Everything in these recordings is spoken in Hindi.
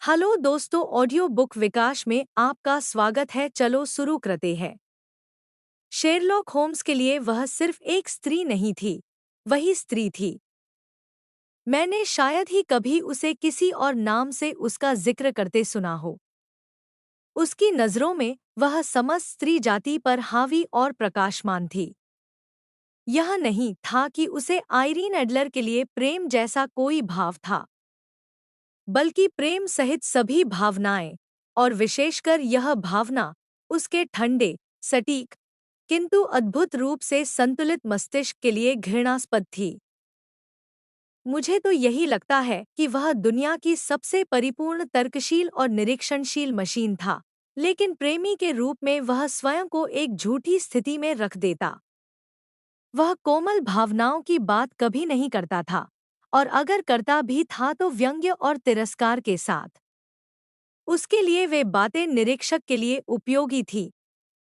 हेलो दोस्तों, ऑडियो बुक विकास में आपका स्वागत है। चलो शुरू करते हैं। शेरलॉक होम्स के लिए वह सिर्फ एक स्त्री नहीं थी, वही स्त्री थी। मैंने शायद ही कभी उसे किसी और नाम से उसका जिक्र करते सुना हो। उसकी नज़रों में वह समस्त स्त्री जाति पर हावी और प्रकाशमान थी। यह नहीं था कि उसे आइरीन एडलर के लिए प्रेम जैसा कोई भाव था, बल्कि प्रेम सहित सभी भावनाएं, और विशेषकर यह भावना उसके ठंडे, सटीक, किंतु अद्भुत रूप से संतुलित मस्तिष्क के लिए घृणास्पद थी। मुझे तो यही लगता है कि वह दुनिया की सबसे परिपूर्ण तर्कशील और निरीक्षणशील मशीन था, लेकिन प्रेमी के रूप में वह स्वयं को एक झूठी स्थिति में रख देता। वह कोमल भावनाओं की बात कभी नहीं करता था, और अगर करता भी था तो व्यंग्य और तिरस्कार के साथ। उसके लिए वे बातें निरीक्षक के लिए उपयोगी थी,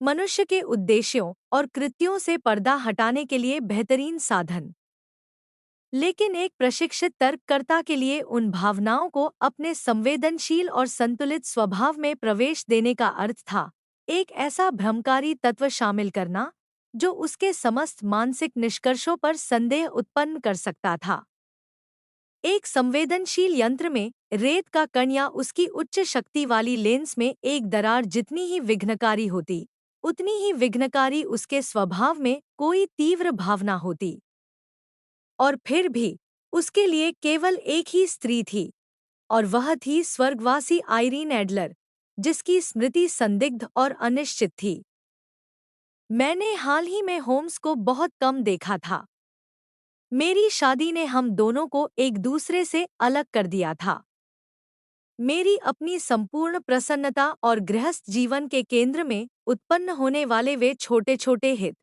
मनुष्य के उद्देश्यों और कृत्यों से पर्दा हटाने के लिए बेहतरीन साधन। लेकिन एक प्रशिक्षित तर्ककर्ता के लिए उन भावनाओं को अपने संवेदनशील और संतुलित स्वभाव में प्रवेश देने का अर्थ था एक ऐसा भ्रमकारी तत्व शामिल करना जो उसके समस्त मानसिक निष्कर्षों पर संदेह उत्पन्न कर सकता था। एक संवेदनशील यंत्र में रेत का कण या उसकी उच्च शक्ति वाली लेंस में एक दरार जितनी ही विघ्नकारी होती, उतनी ही विघ्नकारी उसके स्वभाव में कोई तीव्र भावना होती। और फिर भी उसके लिए केवल एक ही स्त्री थी, और वह थी स्वर्गवासी आइरीन एडलर, जिसकी स्मृति संदिग्ध और अनिश्चित थी। मैंने हाल ही में होम्स को बहुत कम देखा था। मेरी शादी ने हम दोनों को एक दूसरे से अलग कर दिया था। मेरी अपनी संपूर्ण प्रसन्नता और गृहस्थ जीवन के केंद्र में उत्पन्न होने वाले वे छोटे छोटे हित,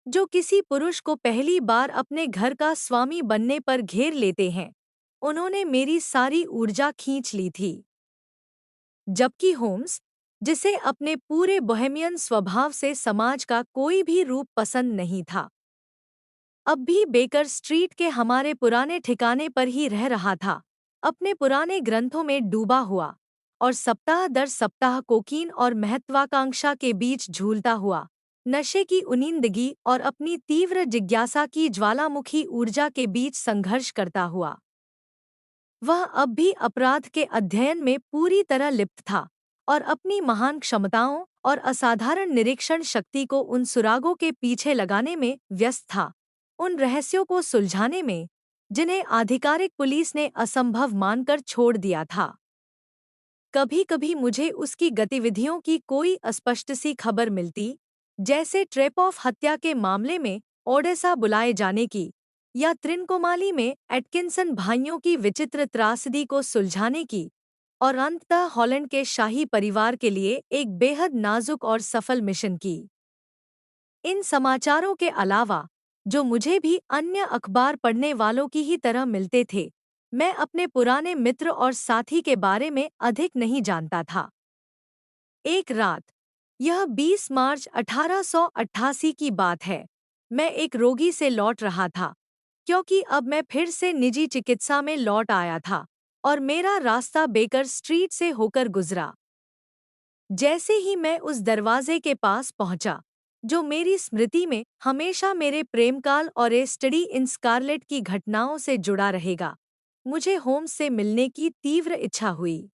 जो किसी पुरुष को पहली बार अपने घर का स्वामी बनने पर घेर लेते हैं, उन्होंने मेरी सारी ऊर्जा खींच ली थी। जबकि होम्स, जिसे अपने पूरे बोहेमियन स्वभाव से समाज का कोई भी रूप पसंद नहीं था, अब भी बेकर स्ट्रीट के हमारे पुराने ठिकाने पर ही रह रहा था, अपने पुराने ग्रंथों में डूबा हुआ, और सप्ताह दर सप्ताह कोकीन और महत्वाकांक्षा के बीच झूलता हुआ, नशे की उनिंदगी और अपनी तीव्र जिज्ञासा की ज्वालामुखी ऊर्जा के बीच संघर्ष करता हुआ। वह अब भी अपराध के अध्ययन में पूरी तरह लिप्त था, और अपनी महान क्षमताओं और असाधारण निरीक्षण शक्ति को उन सुरागों के पीछे लगाने में व्यस्त था, उन रहस्यों को सुलझाने में जिन्हें आधिकारिक पुलिस ने असंभव मानकर छोड़ दिया था। कभी कभी मुझे उसकी गतिविधियों की कोई अस्पष्ट सी खबर मिलती, जैसे ट्रेपॉफ हत्या के मामले में ओडेसा बुलाए जाने की, या त्रिनकोमाली में एटकिंसन भाइयों की विचित्र त्रासदी को सुलझाने की, और अंततः हॉलैंड के शाही परिवार के लिए एक बेहद नाजुक और सफल मिशन की। इन समाचारों के अलावा, जो मुझे भी अन्य अखबार पढ़ने वालों की ही तरह मिलते थे, मैं अपने पुराने मित्र और साथी के बारे में अधिक नहीं जानता था। एक रात, यह 20 मार्च 1888 की बात है, मैं एक रोगी से लौट रहा था, क्योंकि अब मैं फिर से निजी चिकित्सा में लौट आया था, और मेरा रास्ता बेकर स्ट्रीट से होकर गुजरा। जैसे ही मैं उस दरवाजे के पास पहुंचा, जो मेरी स्मृति में हमेशा मेरे प्रेमकाल और ए स्टडी इन स्कारलेट की घटनाओं से जुड़ा रहेगा, मुझे होम्स से मिलने की तीव्र इच्छा हुई।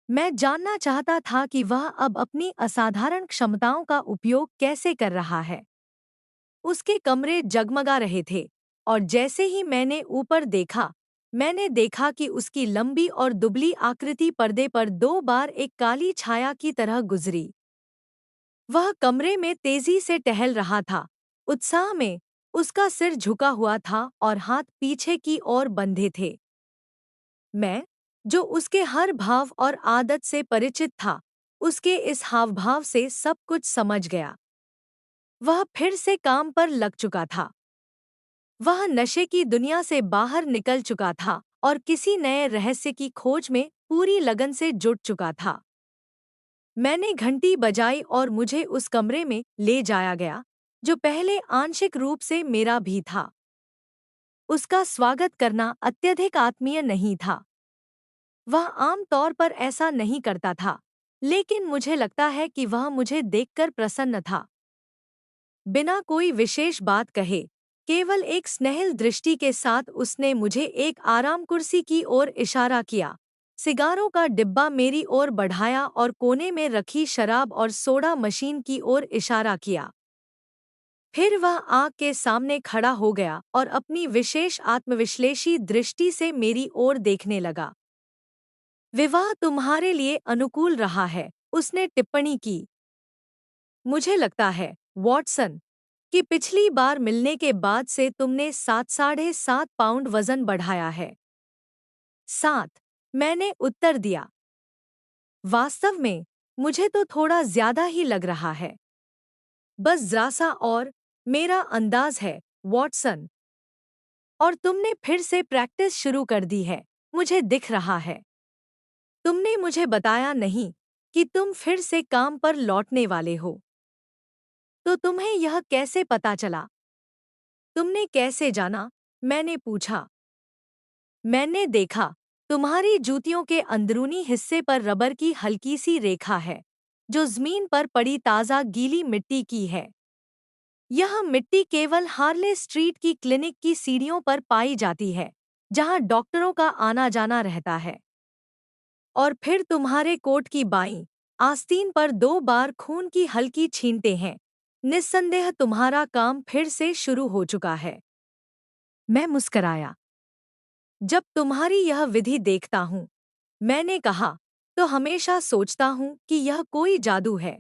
मैं जानना चाहता था कि वह अब अपनी असाधारण क्षमताओं का उपयोग कैसे कर रहा है। उसके कमरे जगमगा रहे थे, और जैसे ही मैंने ऊपर देखा, मैंने देखा कि उसकी लंबी और दुबली आकृति पर्दे पर 2 बार एक काली छाया की तरह गुजरी। वह कमरे में तेजी से टहल रहा था, उत्साह में। उसका सिर झुका हुआ था और हाथ पीछे की ओर बंधे थे। मैं, जो उसके हर भाव और आदत से परिचित था, उसके इस हावभाव से सब कुछ समझ गया। वह फिर से काम पर लग चुका था। वह नशे की दुनिया से बाहर निकल चुका था और किसी नए रहस्य की खोज में पूरी लगन से जुट चुका था। मैंने घंटी बजाई और मुझे उस कमरे में ले जाया गया, जो पहले आंशिक रूप से मेरा भी था। उसका स्वागत करना अत्यधिक आत्मीय नहीं था। वह आम तौर पर ऐसा नहीं करता था, लेकिन मुझे लगता है कि वह मुझे देखकर प्रसन्न था। बिना कोई विशेष बात कहे, केवल एक स्नेहिल दृष्टि के साथ उसने मुझे एक आराम कुर्सी की ओर इशारा किया, सिगारों का डिब्बा मेरी ओर बढ़ाया और कोने में रखी शराब और सोडा मशीन की ओर इशारा किया। फिर वह आग के सामने खड़ा हो गया और अपनी विशेष आत्मविश्लेषी दृष्टि से मेरी ओर देखने लगा। विवाह तुम्हारे लिए अनुकूल रहा है, उसने टिप्पणी की। मुझे लगता है, वॉटसन, कि पिछली बार मिलने के बाद से तुमने 7.5 पाउंड वजन बढ़ाया है। 7, मैंने उत्तर दिया। वास्तव में, मुझे तो थोड़ा ज्यादा ही लग रहा है। बस जरा सा और, मेरा अंदाज है, वॉटसन। और तुमने फिर से प्रैक्टिस शुरू कर दी है, मुझे दिख रहा है। तुमने मुझे बताया नहीं कि तुम फिर से काम पर लौटने वाले हो। तो तुम्हें यह कैसे पता चला? तुमने कैसे जाना? मैंने पूछा। मैंने देखा, तुम्हारी जूतियों के अंदरूनी हिस्से पर रबर की हल्की सी रेखा है, जो जमीन पर पड़ी ताज़ा गीली मिट्टी की है। यह मिट्टी केवल हार्ले स्ट्रीट की क्लिनिक की सीढ़ियों पर पाई जाती है, जहां डॉक्टरों का आना जाना रहता है। और फिर तुम्हारे कोट की बाईं आस्तीन पर 2 बार खून की हल्की छींटे हैं। निस्संदेह तुम्हारा काम फिर से शुरू हो चुका है। मैं मुस्कराया। जब तुम्हारी यह विधि देखता हूँ, मैंने कहा, तो हमेशा सोचता हूँ कि यह कोई जादू है।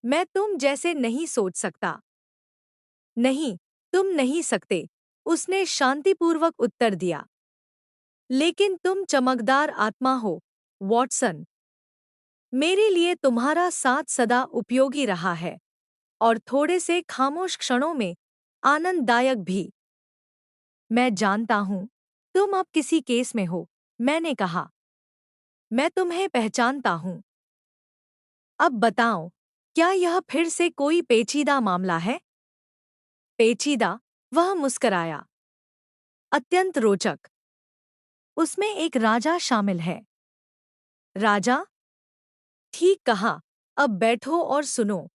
मैं तुम जैसे नहीं सोच सकता। नहीं, तुम नहीं सकते, उसने शांतिपूर्वक उत्तर दिया। लेकिन तुम चमकदार आत्मा हो, वॉटसन। मेरे लिए तुम्हारा साथ सदा उपयोगी रहा है, और थोड़े से खामोश क्षणों में आनंददायक भी। मैं जानता हूँ, तुम अब किसी केस में हो, मैंने कहा। मैं तुम्हें पहचानता हूँ। अब बताओ, क्या यह फिर से कोई पेचीदा मामला है? पेचीदा, वह मुस्कराया। अत्यंत रोचक। उसमें एक राजा शामिल है। राजा? ठीक कहा, अब बैठो और सुनो।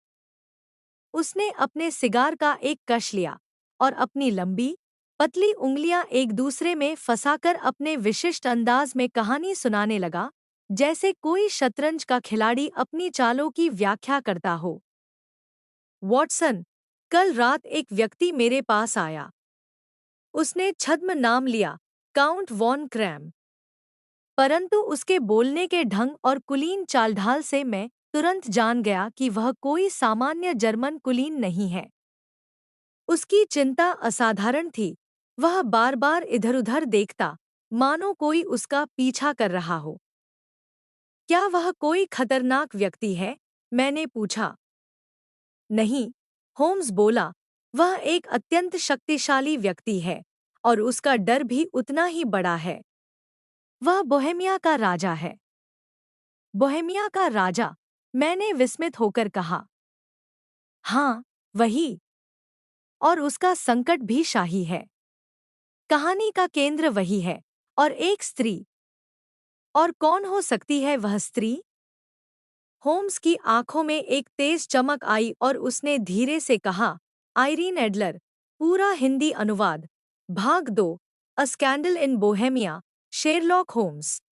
उसने अपने सिगार का एक कश लिया और अपनी लंबी, पतली उंगलियां एक दूसरे में फंसाकर अपने विशिष्ट अंदाज में कहानी सुनाने लगा, जैसे कोई शतरंज का खिलाड़ी अपनी चालों की व्याख्या करता हो। वॉटसन, कल रात एक व्यक्ति मेरे पास आया। उसने छद्म नाम लिया, काउंट वॉन क्रैम। परंतु उसके बोलने के ढंग और कुलीन चालढाल से मैं तुरंत जान गया कि वह कोई सामान्य जर्मन कुलीन नहीं है। उसकी चिंता असाधारण थी। वह बार-बार इधर-उधर देखता, मानो कोई उसका पीछा कर रहा हो। क्या वह कोई खतरनाक व्यक्ति है? मैंने पूछा। नहीं, होम्स बोला, वह एक अत्यंत शक्तिशाली व्यक्ति है, और उसका डर भी उतना ही बड़ा है। वह बोहेमिया का राजा है। बोहेमिया का राजा? मैंने विस्मित होकर कहा। हाँ, वही। और उसका संकट भी शाही है। कहानी का केंद्र वही है, और एक स्त्री। और कौन हो सकती है वह स्त्री? होम्स की आंखों में एक तेज चमक आई और उसने धीरे से कहा, आइरीन एडलर। पूरा हिंदी अनुवाद। भाग 2, अ स्कैंडल इन बोहेमिया, शेरलॉक होम्स।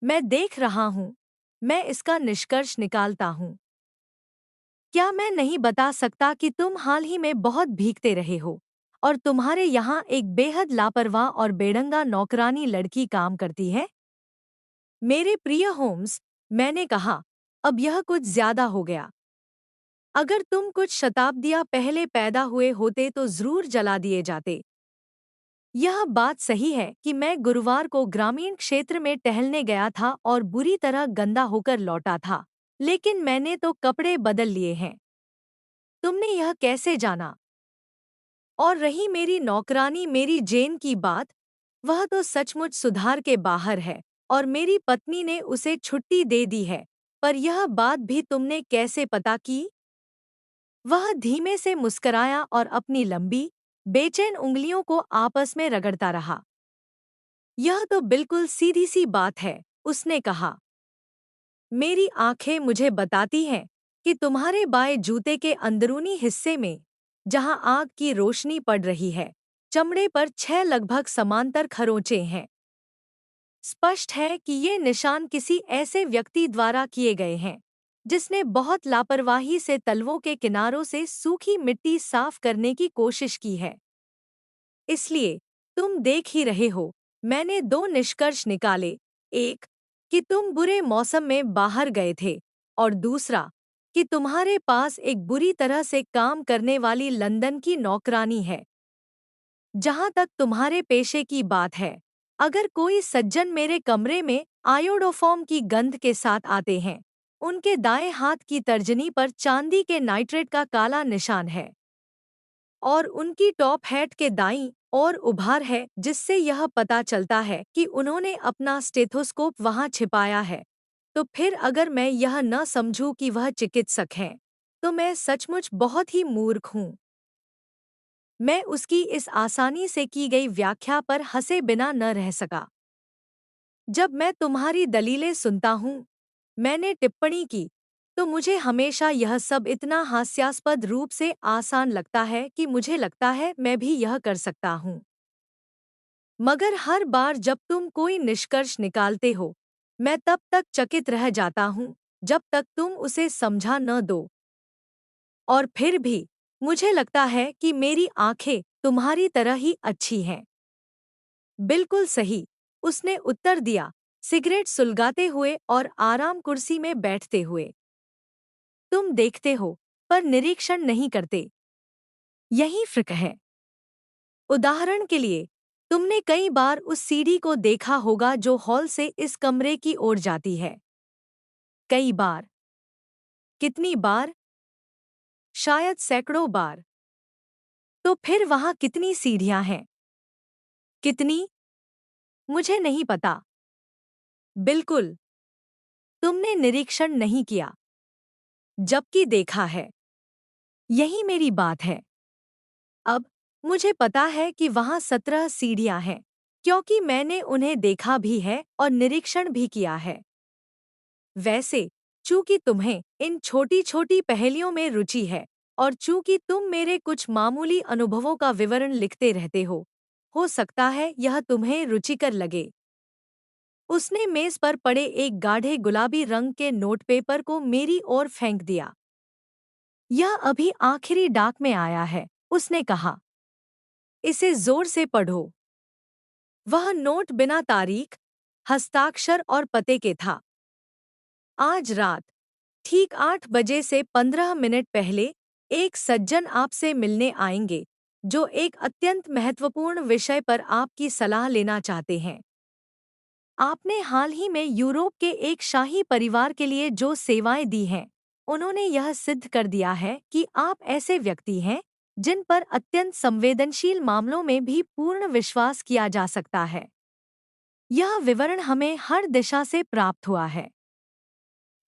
मैं देख रहा हूँ। मैं इसका निष्कर्ष निकालता हूँ। क्या मैं नहीं बता सकता कि तुम हाल ही में बहुत भीगते रहे हो, और तुम्हारे यहाँ एक बेहद लापरवाह और बेढंगा नौकरानी लड़की काम करती है? मेरे प्रिय होम्स, मैंने कहा, अब यह कुछ ज्यादा हो गया। अगर तुम कुछ शताब्दियां पहले पैदा हुए होते तो जरूर जला दिए जाते। यह बात सही है कि मैं गुरुवार को ग्रामीण क्षेत्र में टहलने गया था और बुरी तरह गंदा होकर लौटा था, लेकिन मैंने तो कपड़े बदल लिए हैं। तुमने यह कैसे जाना? और रही मेरी नौकरानी मेरी जेन की बात, वह तो सचमुच सुधार के बाहर है, और मेरी पत्नी ने उसे छुट्टी दे दी है। पर यह बात भी तुमने कैसे पता की? वह धीमे से मुस्कराया और अपनी लंबी, बेचैन उंगलियों को आपस में रगड़ता रहा। यह तो बिल्कुल सीधी सी बात है, उसने कहा। मेरी आंखें मुझे बताती हैं कि तुम्हारे बाएं जूते के अंदरूनी हिस्से में, जहां आग की रोशनी पड़ रही है, चमड़े पर 6 लगभग समांतर खरोंचे हैं। स्पष्ट है कि ये निशान किसी ऐसे व्यक्ति द्वारा किए गए हैं जिसने बहुत लापरवाही से तलवों के किनारों से सूखी मिट्टी साफ करने की कोशिश की है। इसलिए तुम देख ही रहे हो, मैंने 2 निष्कर्ष निकाले। एक, कि तुम बुरे मौसम में बाहर गए थे, और दूसरा, कि तुम्हारे पास एक बुरी तरह से काम करने वाली लंदन की नौकरानी है। जहां तक तुम्हारे पेशे की बात है, अगर कोई सज्जन मेरे कमरे में आयोडोफॉर्म की गंध के साथ आते हैं, उनके दाएं हाथ की तर्जनी पर चांदी के नाइट्रेट का काला निशान है, और उनकी टॉप हैट के दाईं ओर उभार है जिससे यह पता चलता है कि उन्होंने अपना स्टेथोस्कोप वहां छिपाया है, तो फिर अगर मैं यह न समझूं कि वह चिकित्सक हैं, तो मैं सचमुच बहुत ही मूर्ख हूं। मैं उसकी इस आसानी से की गई व्याख्या पर हंसे बिना न रह सका। जब मैं तुम्हारी दलीलें सुनता हूँ, मैंने टिप्पणी की, तो मुझे हमेशा यह सब इतना हास्यास्पद रूप से आसान लगता है कि मुझे लगता है मैं भी यह कर सकता हूँ। मगर हर बार जब तुम कोई निष्कर्ष निकालते हो, मैं तब तक चकित रह जाता हूँ जब तक तुम उसे समझा न दो। और फिर भी मुझे लगता है कि मेरी आंखें तुम्हारी तरह ही अच्छी हैं। बिल्कुल सही, उसने उत्तर दिया, सिगरेट सुलगाते हुए और आराम कुर्सी में बैठते हुए। तुम देखते हो, पर निरीक्षण नहीं करते। यही फ़र्क है। उदाहरण के लिए, तुमने कई बार उस सीढ़ी को देखा होगा जो हॉल से इस कमरे की ओर जाती है। कई बार। कितनी बार? शायद सैकड़ों बार। तो फिर वहाँ कितनी सीढ़ियाँ हैं? कितनी? मुझे नहीं पता। बिल्कुल। तुमने निरीक्षण नहीं किया, जबकि देखा है। यही मेरी बात है। अब मुझे पता है कि वहाँ 17 सीढ़ियाँ हैं, क्योंकि मैंने उन्हें देखा भी है और निरीक्षण भी किया है। वैसे, चूंकि तुम्हें इन छोटी-छोटी पहेलियों में रुचि है, और चूंकि तुम मेरे कुछ मामूली अनुभवों का विवरण लिखते रहते हो सकता है यह तुम्हें रुचिकर लगे। उसने मेज पर पड़े एक गाढ़े गुलाबी रंग के नोटपेपर को मेरी ओर फेंक दिया। यह अभी आखिरी डाक में आया है, उसने कहा। इसे जोर से पढ़ो। वह नोट बिना तारीख, हस्ताक्षर और पते के था। आज रात ठीक 8 बजे से 15 मिनट पहले एक सज्जन आपसे मिलने आएंगे, जो एक अत्यंत महत्वपूर्ण विषय पर आपकी सलाह लेना चाहते हैं। आपने हाल ही में यूरोप के एक शाही परिवार के लिए जो सेवाएं दी हैं, उन्होंने यह सिद्ध कर दिया है कि आप ऐसे व्यक्ति हैं जिन पर अत्यंत संवेदनशील मामलों में भी पूर्ण विश्वास किया जा सकता है। यह विवरण हमें हर दिशा से प्राप्त हुआ है।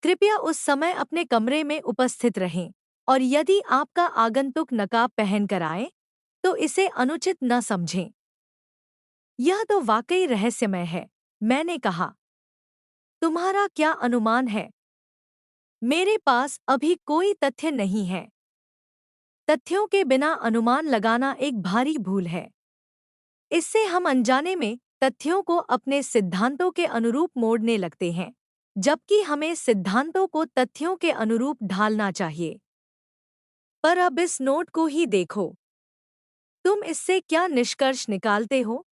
कृपया उस समय अपने कमरे में उपस्थित रहें, और यदि आपका आगंतुक नकाब पहनकर आए, तो इसे अनुचित न समझें। यह तो वाकई रहस्यमय है, मैंने कहा। तुम्हारा क्या अनुमान है? मेरे पास अभी कोई तथ्य नहीं है। तथ्यों के बिना अनुमान लगाना एक भारी भूल है। इससे हम अनजाने में तथ्यों को अपने सिद्धांतों के अनुरूप मोड़ने लगते हैं, जबकि हमें सिद्धांतों को तथ्यों के अनुरूप ढालना चाहिए। पर अब इस नोट को ही देखो। तुम इससे क्या निष्कर्ष निकालते हो?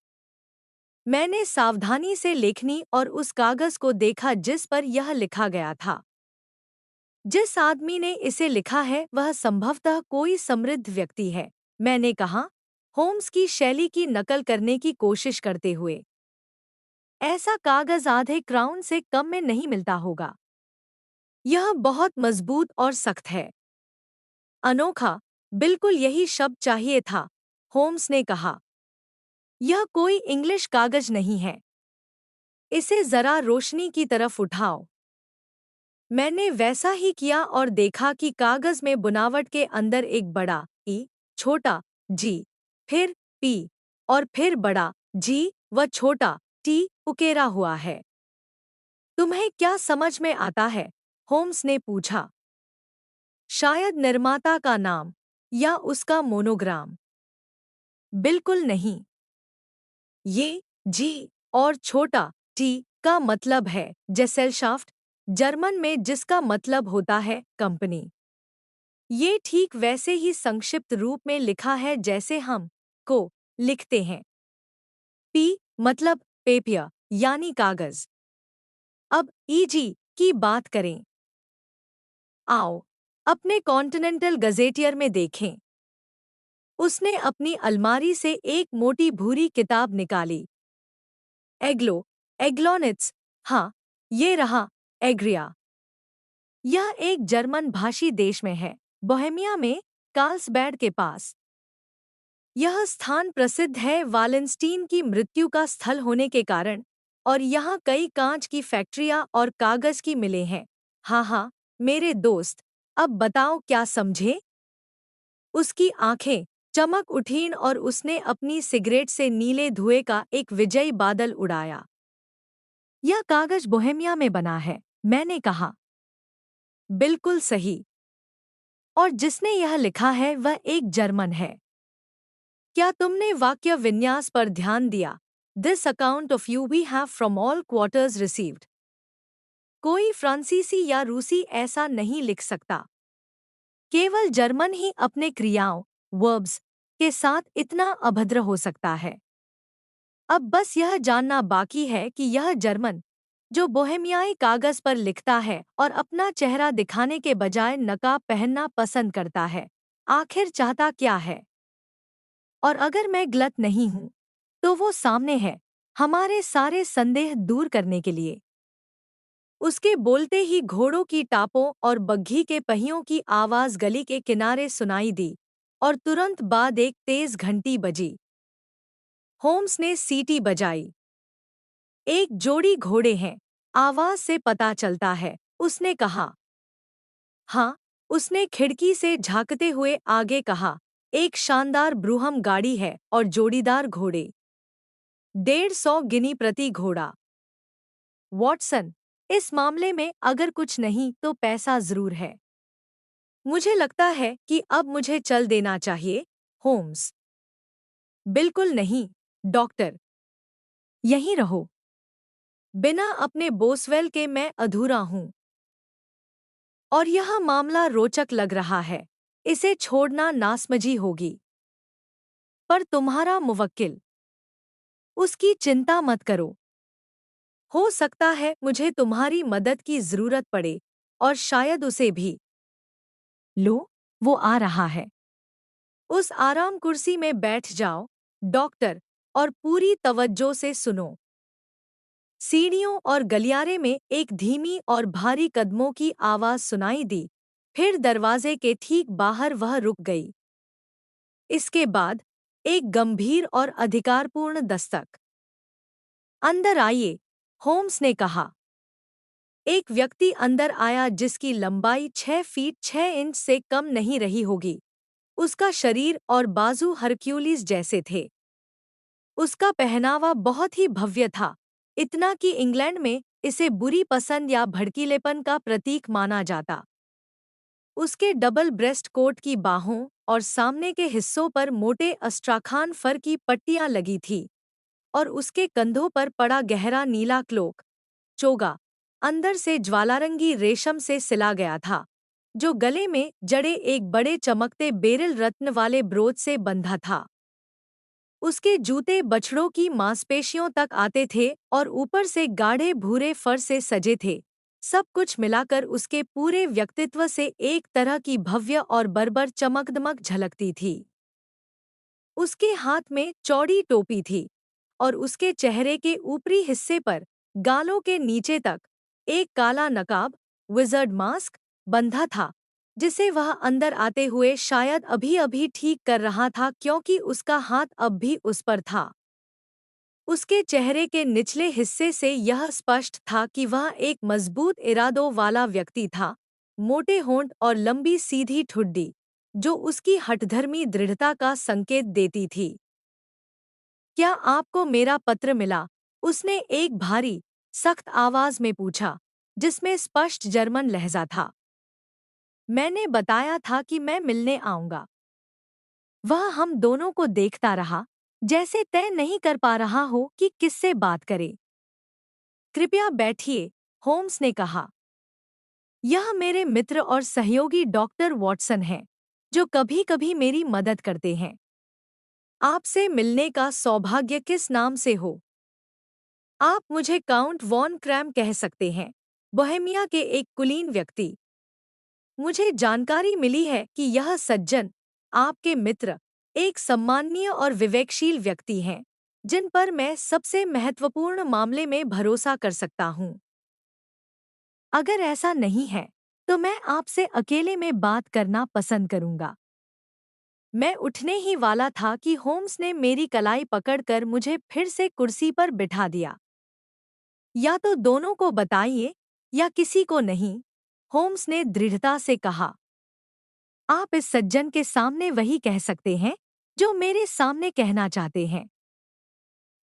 मैंने सावधानी से लेखनी और उस कागज को देखा जिस पर यह लिखा गया था। जिस आदमी ने इसे लिखा है वह संभवतः कोई समृद्ध व्यक्ति है, मैंने कहा, होम्स की शैली की नकल करने की कोशिश करते हुए। ऐसा कागज आधे क्राउन से कम में नहीं मिलता होगा। यह बहुत मजबूत और सख्त है। अनोखा, बिल्कुल यही शब्द चाहिए था, होम्स ने कहा। यह कोई इंग्लिश कागज नहीं है। इसे जरा रोशनी की तरफ उठाओ। मैंने वैसा ही किया और देखा कि कागज में बुनावट के अंदर एक बड़ा ई, छोटा जी, फिर पी, और फिर बड़ा जी व छोटा टी उकेरा हुआ है। तुम्हें क्या समझ में आता है? होम्स ने पूछा। शायद निर्माता का नाम या उसका मोनोग्राम। बिल्कुल नहीं। ये जी और छोटा टी का मतलब है जेसेलशाफ्ट, जर्मन में, जिसका मतलब होता है कंपनी। ये ठीक वैसे ही संक्षिप्त रूप में लिखा है जैसे हम को लिखते हैं। पी मतलब पेपियर यानी कागज। अब ईजी की बात करें। आओ अपने कॉन्टिनेंटल गजेटियर में देखें। उसने अपनी अलमारी से एक मोटी भूरी किताब निकाली। एग्लो, एग्लोनिट्स, हाँ, ये रहा, एग्रिया। यह एक जर्मन भाषी देश में है, बोहेमिया में, कार्ल्सबैड के पास। यह स्थान प्रसिद्ध है वालेंस्टीन की मृत्यु का स्थल होने के कारण, और यहाँ कई कांच की फैक्ट्रियाँ और कागज की मिलें हैं। हाँ हाँ, मेरे दोस्त, अब बताओ क्या समझे? उसकी आंखें चमक उठीं और उसने अपनी सिगरेट से नीले धुएं का एक विजयी बादल उड़ाया। यह कागज बोहेमिया में बना है, मैंने कहा। बिल्कुल सही। और जिसने यह लिखा है वह एक जर्मन है। क्या तुमने वाक्य विन्यास पर ध्यान दिया? This account of you we have from all quarters received. कोई फ्रांसीसी या रूसी ऐसा नहीं लिख सकता। केवल जर्मन ही अपने क्रियाओं वर्ब्स के साथ इतना अभद्र हो सकता है। अब बस यह जानना बाकी है कि यह जर्मन, जो बोहेमियाई कागज पर लिखता है और अपना चेहरा दिखाने के बजाय नकाब पहनना पसंद करता है, आखिर चाहता क्या है? और अगर मैं गलत नहीं हूँ, तो वो सामने है, हमारे सारे संदेह दूर करने के लिए। उसके बोलते ही घोड़ों की टापों और बग्घी के पहियों की आवाज गली के किनारे सुनाई दी, और तुरंत बाद एक तेज घंटी बजी। होम्स ने सीटी बजाई। एक जोड़ी घोड़े हैं, आवाज से पता चलता है, उसने कहा। हाँ, उसने खिड़की से झांकते हुए आगे कहा, एक शानदार ब्रूहम गाड़ी है और जोड़ीदार घोड़े। 150 गिनी प्रति घोड़ा। वॉटसन, इस मामले में अगर कुछ नहीं तो पैसा जरूर है। मुझे लगता है कि अब मुझे चल देना चाहिए, होम्स। बिल्कुल नहीं, डॉक्टर। यहीं रहो। बिना अपने बोसवेल के मैं अधूरा हूँ। और यह मामला रोचक लग रहा है। इसे छोड़ना नासमझी होगी। पर तुम्हारा मुवक्किल। उसकी चिंता मत करो। हो सकता है मुझे तुम्हारी मदद की जरूरत पड़े, और शायद उसे भी। लो, वो आ रहा है। उस आराम कुर्सी में बैठ जाओ, डॉक्टर, और पूरी तवज्जो से सुनो। सीढ़ियों और गलियारे में एक धीमी और भारी कदमों की आवाज सुनाई दी, फिर दरवाजे के ठीक बाहर वह रुक गई। इसके बाद एक गंभीर और अधिकारपूर्ण दस्तक। अंदर आइए, होम्स ने कहा। एक व्यक्ति अंदर आया जिसकी लंबाई 6 फीट 6 इंच से कम नहीं रही होगी। उसका शरीर और बाजू हरक्यूलिस जैसे थे। उसका पहनावा बहुत ही भव्य था, इतना कि इंग्लैंड में इसे बुरी पसंद या भड़कीलेपन का प्रतीक माना जाता। उसके डबल ब्रेस्ट कोट की बाहों और सामने के हिस्सों पर मोटे अस्ट्राखान फर की पट्टियां लगी थी, और उसके कंधों पर पड़ा गहरा नीला क्लोक चोगा अंदर से ज्वालारंगी रेशम से सिला गया था, जो गले में जड़े एक बड़े चमकते बेरिल रत्न वाले ब्रोच से बंधा था। उसके जूते बछड़ों की मांसपेशियों तक आते थे और ऊपर से गाढ़े भूरे फर से सजे थे। सब कुछ मिलाकर उसके पूरे व्यक्तित्व से एक तरह की भव्य और बर्बर चमकदमक झलकती थी। उसके हाथ में चौड़ी टोपी थी, और उसके चेहरे के ऊपरी हिस्से पर, गालों के नीचे तक, एक काला नकाब विज़र्ड मास्क बंधा था, जिसे वह अंदर आते हुए शायद अभी-अभी ठीक कर रहा था क्योंकि उसका हाथ अब भी उस पर था। उसके चेहरे के निचले हिस्से से यह स्पष्ट था कि वह एक मजबूत इरादों वाला व्यक्ति था, मोटे होंठ और लंबी सीधी ठुड्डी, जो उसकी हठधर्मी दृढ़ता का संकेत देती थी। क्या आपको मेरा पत्र मिला? उसने एक भारी, सख्त आवाज में पूछा, जिसमें स्पष्ट जर्मन लहजा था। मैंने बताया था कि मैं मिलने आऊंगा। वह हम दोनों को देखता रहा, जैसे तय नहीं कर पा रहा हो कि किससे बात करे। कृपया बैठिए, होम्स ने कहा। यह मेरे मित्र और सहयोगी डॉक्टर वॉटसन हैं, जो कभी-कभी मेरी मदद करते हैं। आपसे मिलने का सौभाग्य किस नाम से हो? आप मुझे काउंट वॉन क्रैम कह सकते हैं, बोहेमिया के एक कुलीन व्यक्ति। मुझे जानकारी मिली है कि यह सज्जन, आपके मित्र, एक सम्माननीय और विवेकशील व्यक्ति हैं, जिन पर मैं सबसे महत्वपूर्ण मामले में भरोसा कर सकता हूँ। अगर ऐसा नहीं है, तो मैं आपसे अकेले में बात करना पसंद करूंगा। मैं उठने ही वाला था कि होम्स ने मेरी कलाई पकड़कर मुझे फिर से कुर्सी पर बिठा दिया। या तो दोनों को बताइए, या किसी को नहीं, होम्स ने दृढ़ता से कहा। आप इस सज्जन के सामने वही कह सकते हैं, जो मेरे सामने कहना चाहते हैं।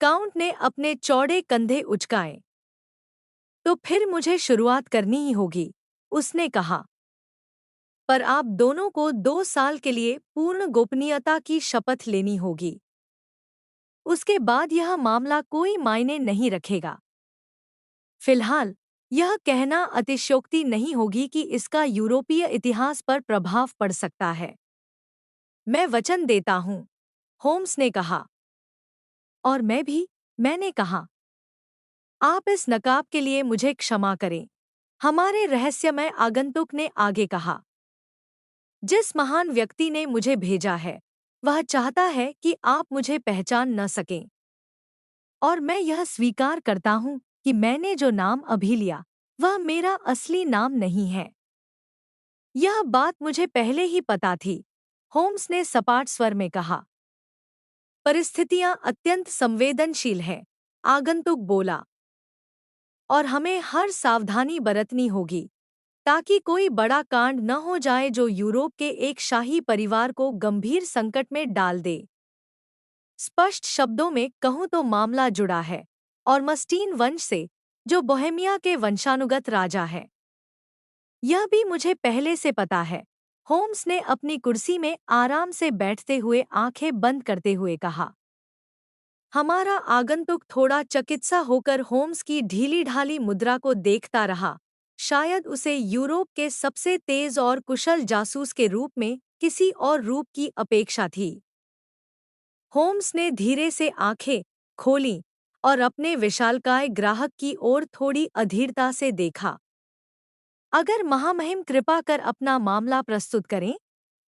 काउंट ने अपने चौड़े कंधे उचकाए। तो फिर मुझे शुरुआत करनी ही होगी, उसने कहा। पर आप दोनों को 2 साल के लिए पूर्ण गोपनीयता की शपथ लेनी होगी। उसके बाद यह मामला कोई मायने नहीं रखेगा। फिलहाल, यह कहना अतिशयोक्ति नहीं होगी कि इसका यूरोपीय इतिहास पर प्रभाव पड़ सकता है। मैं वचन देता हूँ, होम्स ने कहा। और मैं भी, मैंने कहा। आप इस नकाब के लिए मुझे क्षमा करें, हमारे रहस्यमय आगंतुक ने आगे कहा। जिस महान व्यक्ति ने मुझे भेजा है, वह चाहता है कि आप मुझे पहचान न सकें। और मैं यह स्वीकार करता हूँ कि मैंने जो नाम अभी लिया, वह मेरा असली नाम नहीं है। यह बात मुझे पहले ही पता थी, होम्स ने सपाट स्वर में कहा। परिस्थितियां अत्यंत संवेदनशील हैं, आगंतुक बोला। और हमें हर सावधानी बरतनी होगी, ताकि कोई बड़ा कांड न हो जाए जो यूरोप के एक शाही परिवार को गंभीर संकट में डाल दे। स्पष्ट शब्दों में कहूं तो मामला जुड़ा है, और मस्टीन वंश से, जो बोहेमिया के वंशानुगत राजा है। यह भी मुझे पहले से पता है, होम्स ने अपनी कुर्सी में आराम से बैठते हुए आंखें बंद करते हुए कहा। हमारा आगंतुक थोड़ा चकित्सा होकर होम्स की ढीली-ढाली मुद्रा को देखता रहा, शायद उसे यूरोप के सबसे तेज और कुशल जासूस के रूप में किसी और रूप की अपेक्षा थी। होम्स ने धीरे से आंखें खोलीं और अपने विशालकाय ग्राहक की ओर थोड़ी अधीरता से देखा। अगर महामहिम कृपा कर अपना मामला प्रस्तुत करें,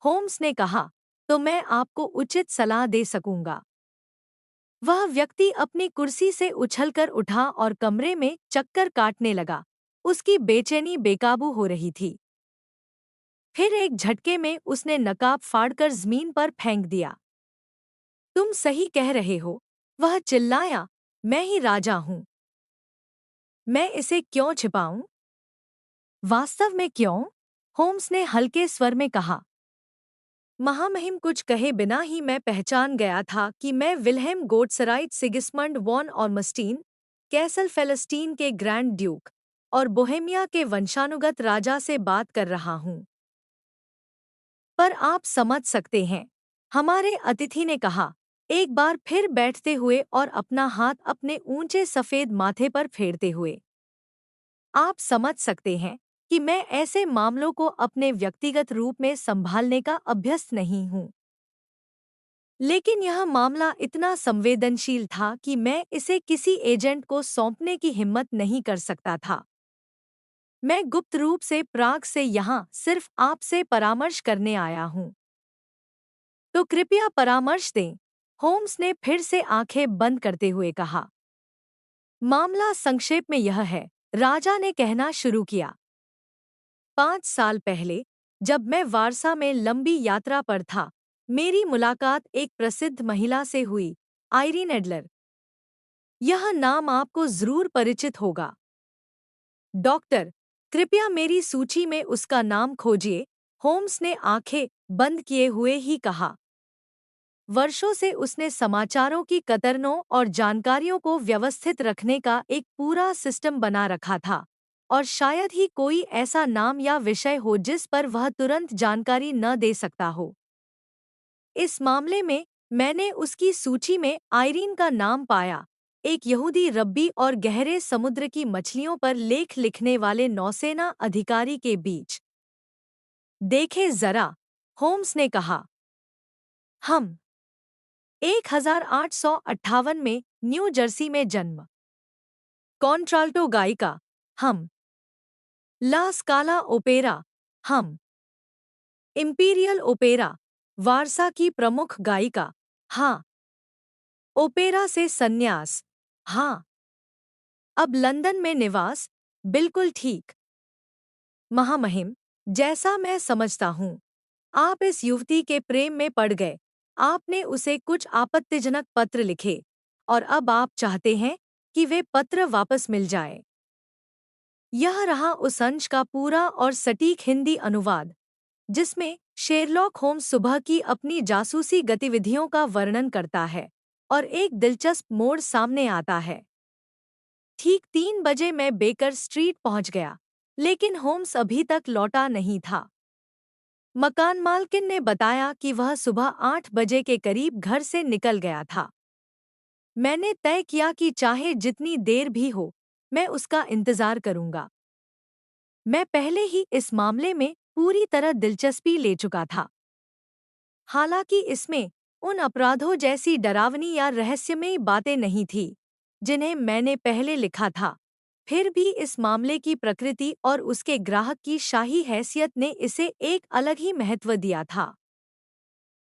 होम्स ने कहा, तो मैं आपको उचित सलाह दे सकूंगा। वह व्यक्ति अपनी कुर्सी से उछलकर उठा और कमरे में चक्कर काटने लगा। उसकी बेचैनी बेकाबू हो रही थी। फिर एक झटके में उसने नकाब फाड़कर जमीन पर फेंक दिया। तुम सही कह रहे हो, वह चिल्लाया, मैं ही राजा हूं। मैं इसे क्यों छिपाऊं? वास्तव में क्यों? होम्स ने हल्के स्वर में कहा। महामहिम कुछ कहे बिना ही मैं पहचान गया था कि मैं विल्हेम गोटसराइट सिगिस्मंड वॉन ऑर्मस्टीन, कैसल फेलस्टीन के ग्रैंड ड्यूक और बोहेमिया के वंशानुगत राजा से बात कर रहा हूँ। पर आप समझ सकते हैं, हमारे अतिथि ने कहा, एक बार फिर बैठते हुए और अपना हाथ अपने ऊंचे सफेद माथे पर फेरते हुए। आप समझ सकते हैं कि मैं ऐसे मामलों को अपने व्यक्तिगत रूप में संभालने का अभ्यस्त नहीं हूँ। लेकिन यह मामला इतना संवेदनशील था कि मैं इसे किसी एजेंट को सौंपने की हिम्मत नहीं कर सकता था। मैं गुप्त रूप से प्राग से यहाँ सिर्फ आपसे परामर्श करने आया हूँ। तो कृपया परामर्श दें, होम्स ने फिर से आंखें बंद करते हुए कहा। मामला संक्षेप में यह है, राजा ने कहना शुरू किया। 5 साल पहले, जब मैं वारसा में लंबी यात्रा पर था, मेरी मुलाकात एक प्रसिद्ध महिला से हुई, आइरीन एडलर। यह नाम आपको जरूर परिचित होगा। डॉक्टर, कृपया मेरी सूची में उसका नाम खोजिए, होम्स ने आंखें बंद किए हुए ही कहा। वर्षों से उसने समाचारों की कतरनों और जानकारियों को व्यवस्थित रखने का एक पूरा सिस्टम बना रखा था, और शायद ही कोई ऐसा नाम या विषय हो जिस पर वह तुरंत जानकारी न दे सकता हो। इस मामले में मैंने उसकी सूची में आयरीन का नाम पाया, एक यहूदी रब्बी और गहरे समुद्र की मछलियों पर लेख लिखने वाले नौसेना अधिकारी के बीच। देखे जरा, होम्स ने कहा। हम 1858 में न्यू जर्सी में जन्म। कॉन्ट्राल्टो गायिका। हम। ला स्काला ओपेरा। हम। इंपीरियल ओपेरा, वारसा की प्रमुख गायिका। हाँ। ओपेरा से संन्यास। हाँ। अब लंदन में निवास। बिल्कुल ठीक। महामहिम, जैसा मैं समझता हूँ, आप इस युवती के प्रेम में पड़ गए। आपने उसे कुछ आपत्तिजनक पत्र लिखे, और अब आप चाहते हैं कि वे पत्र वापस मिल जाए। यह रहा उस अंश का पूरा और सटीक हिंदी अनुवाद, जिसमें शेरलॉक होम्स सुबह की अपनी जासूसी गतिविधियों का वर्णन करता है, और एक दिलचस्प मोड़ सामने आता है। ठीक 3 बजे मैं बेकर स्ट्रीट पहुंच गया, लेकिन होम्स अभी तक लौटा नहीं था। मकान मालकिन ने बताया कि वह सुबह 8 बजे के करीब घर से निकल गया था। मैंने तय किया कि चाहे जितनी देर भी हो, मैं उसका इंतजार करूंगा। मैं पहले ही इस मामले में पूरी तरह दिलचस्पी ले चुका था। हालांकि इसमें उन अपराधों जैसी डरावनी या रहस्यमयी बातें नहीं थी जिन्हें मैंने पहले लिखा था, फिर भी इस मामले की प्रकृति और उसके ग्राहक की शाही हैसियत ने इसे एक अलग ही महत्व दिया था।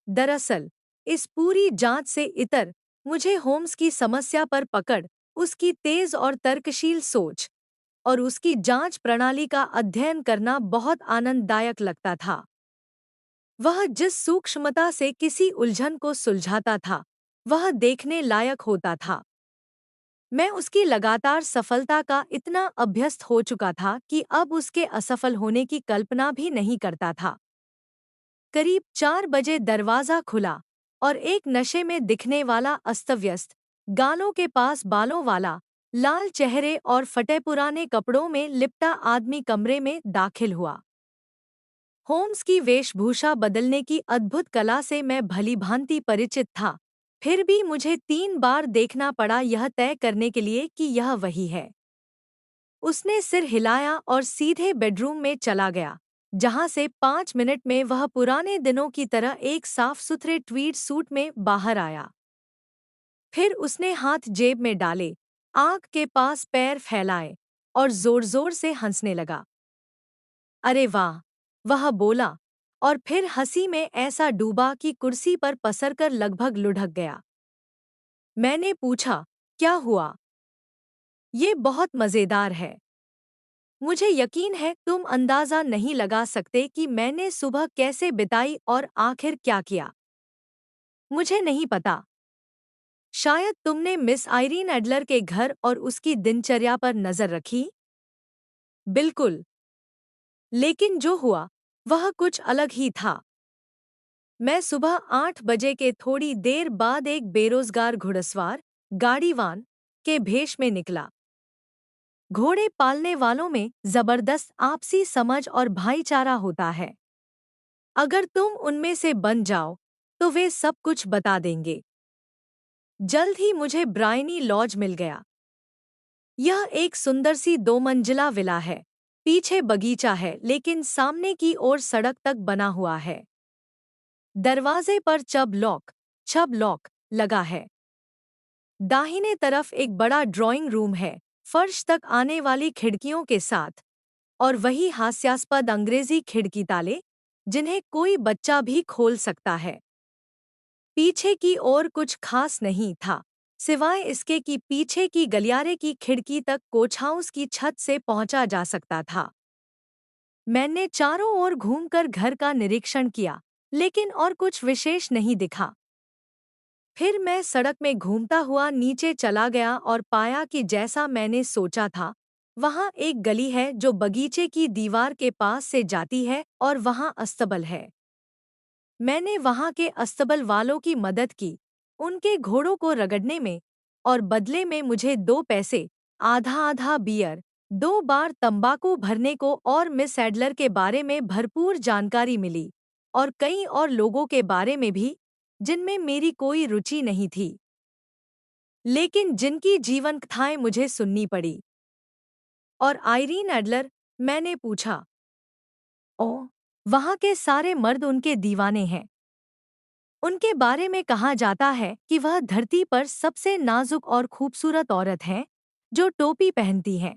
दरअसल, इस पूरी जांच से इतर मुझे होम्स की समस्या पर पकड़, उसकी तेज और तर्कशील सोच और उसकी जांच प्रणाली का अध्ययन करना बहुत आनंददायक लगता था। वह जिस सूक्ष्मता से किसी उलझन को सुलझाता था, वह देखने लायक होता था। मैं उसकी लगातार सफलता का इतना अभ्यस्त हो चुका था कि अब उसके असफल होने की कल्पना भी नहीं करता था। करीब 4 बजे दरवाजा खुला, और एक नशे में दिखने वाला अस्तव्यस्त, गालों के पास बालों वाला, लाल चेहरे और फटे पुराने कपड़ों में लिपटा आदमी कमरे में दाखिल हुआ। होम्स की वेशभूषा बदलने की अद्भुत कला से मैं भलीभांति परिचित था, फिर भी मुझे 3 बार देखना पड़ा यह तय करने के लिए कि यह वही है। उसने सिर हिलाया और सीधे बेडरूम में चला गया, जहां से 5 मिनट में वह पुराने दिनों की तरह एक साफ सुथरे ट्वीड सूट में बाहर आया। फिर उसने हाथ जेब में डाले, आग के पास पैर फैलाए, और जोर-जोर से हंसने लगा। अरे वाह! वह बोला, और फिर हंसी में ऐसा डूबा कि कुर्सी पर पसरकर लगभग लुढ़क गया। मैंने पूछा, क्या हुआ? ये बहुत मज़ेदार है। मुझे यकीन है तुम अंदाज़ा नहीं लगा सकते कि मैंने सुबह कैसे बिताई और आखिर क्या किया। मुझे नहीं पता। शायद तुमने मिस आइरीन एडलर के घर और उसकी दिनचर्या पर नज़र रखी? बिल्कुल। लेकिन जो हुआ, वह कुछ अलग ही था। मैं सुबह 8 बजे के थोड़ी देर बाद एक बेरोजगार घुड़सवार, गाड़ीवान, के भेष में निकला। घोड़े पालने वालों में जबरदस्त आपसी समझ और भाईचारा होता है। अगर तुम उनमें से बन जाओ, तो वे सब कुछ बता देंगे। जल्द ही मुझे ब्रायनी लॉज मिल गया। यह एक सुंदर सी 2 मंजिला विला है। पीछे बगीचा है, लेकिन सामने की ओर सड़क तक बना हुआ है। दरवाजे पर छब लॉक लगा है। दाहिने तरफ एक बड़ा ड्राइंग रूम है, फर्श तक आने वाली खिड़कियों के साथ, और वही हास्यास्पद अंग्रेजी खिड़की ताले, जिन्हें कोई बच्चा भी खोल सकता है। पीछे की ओर कुछ खास नहीं था, सिवाय इसके कि पीछे की गलियारे की खिड़की तक कोच हाउस की छत से पहुंचा जा सकता था। मैंने चारों ओर घूमकर घर का निरीक्षण किया, लेकिन और कुछ विशेष नहीं दिखा। फिर मैं सड़क में घूमता हुआ नीचे चला गया और पाया कि जैसा मैंने सोचा था, वहाँ एक गली है जो बगीचे की दीवार के पास से जाती है और वहाँ अस्तबल है। मैंने वहां के अस्तबल वालों की मदद की, उनके घोड़ों को रगड़ने में, और बदले में मुझे 2 पैसे, आधा आधा बियर, 2 बार तंबाकू भरने को और मिस एडलर के बारे में भरपूर जानकारी मिली, और कई और लोगों के बारे में भी जिनमें मेरी कोई रुचि नहीं थी, लेकिन जिनकी जीवन कथाएं मुझे सुननी पड़ी। और आइरीन एडलर, मैंने पूछा। ओ, वहां के सारे मर्द उनके दीवाने हैं। उनके बारे में कहा जाता है कि वह धरती पर सबसे नाजुक और खूबसूरत औरत है जो टोपी पहनती है।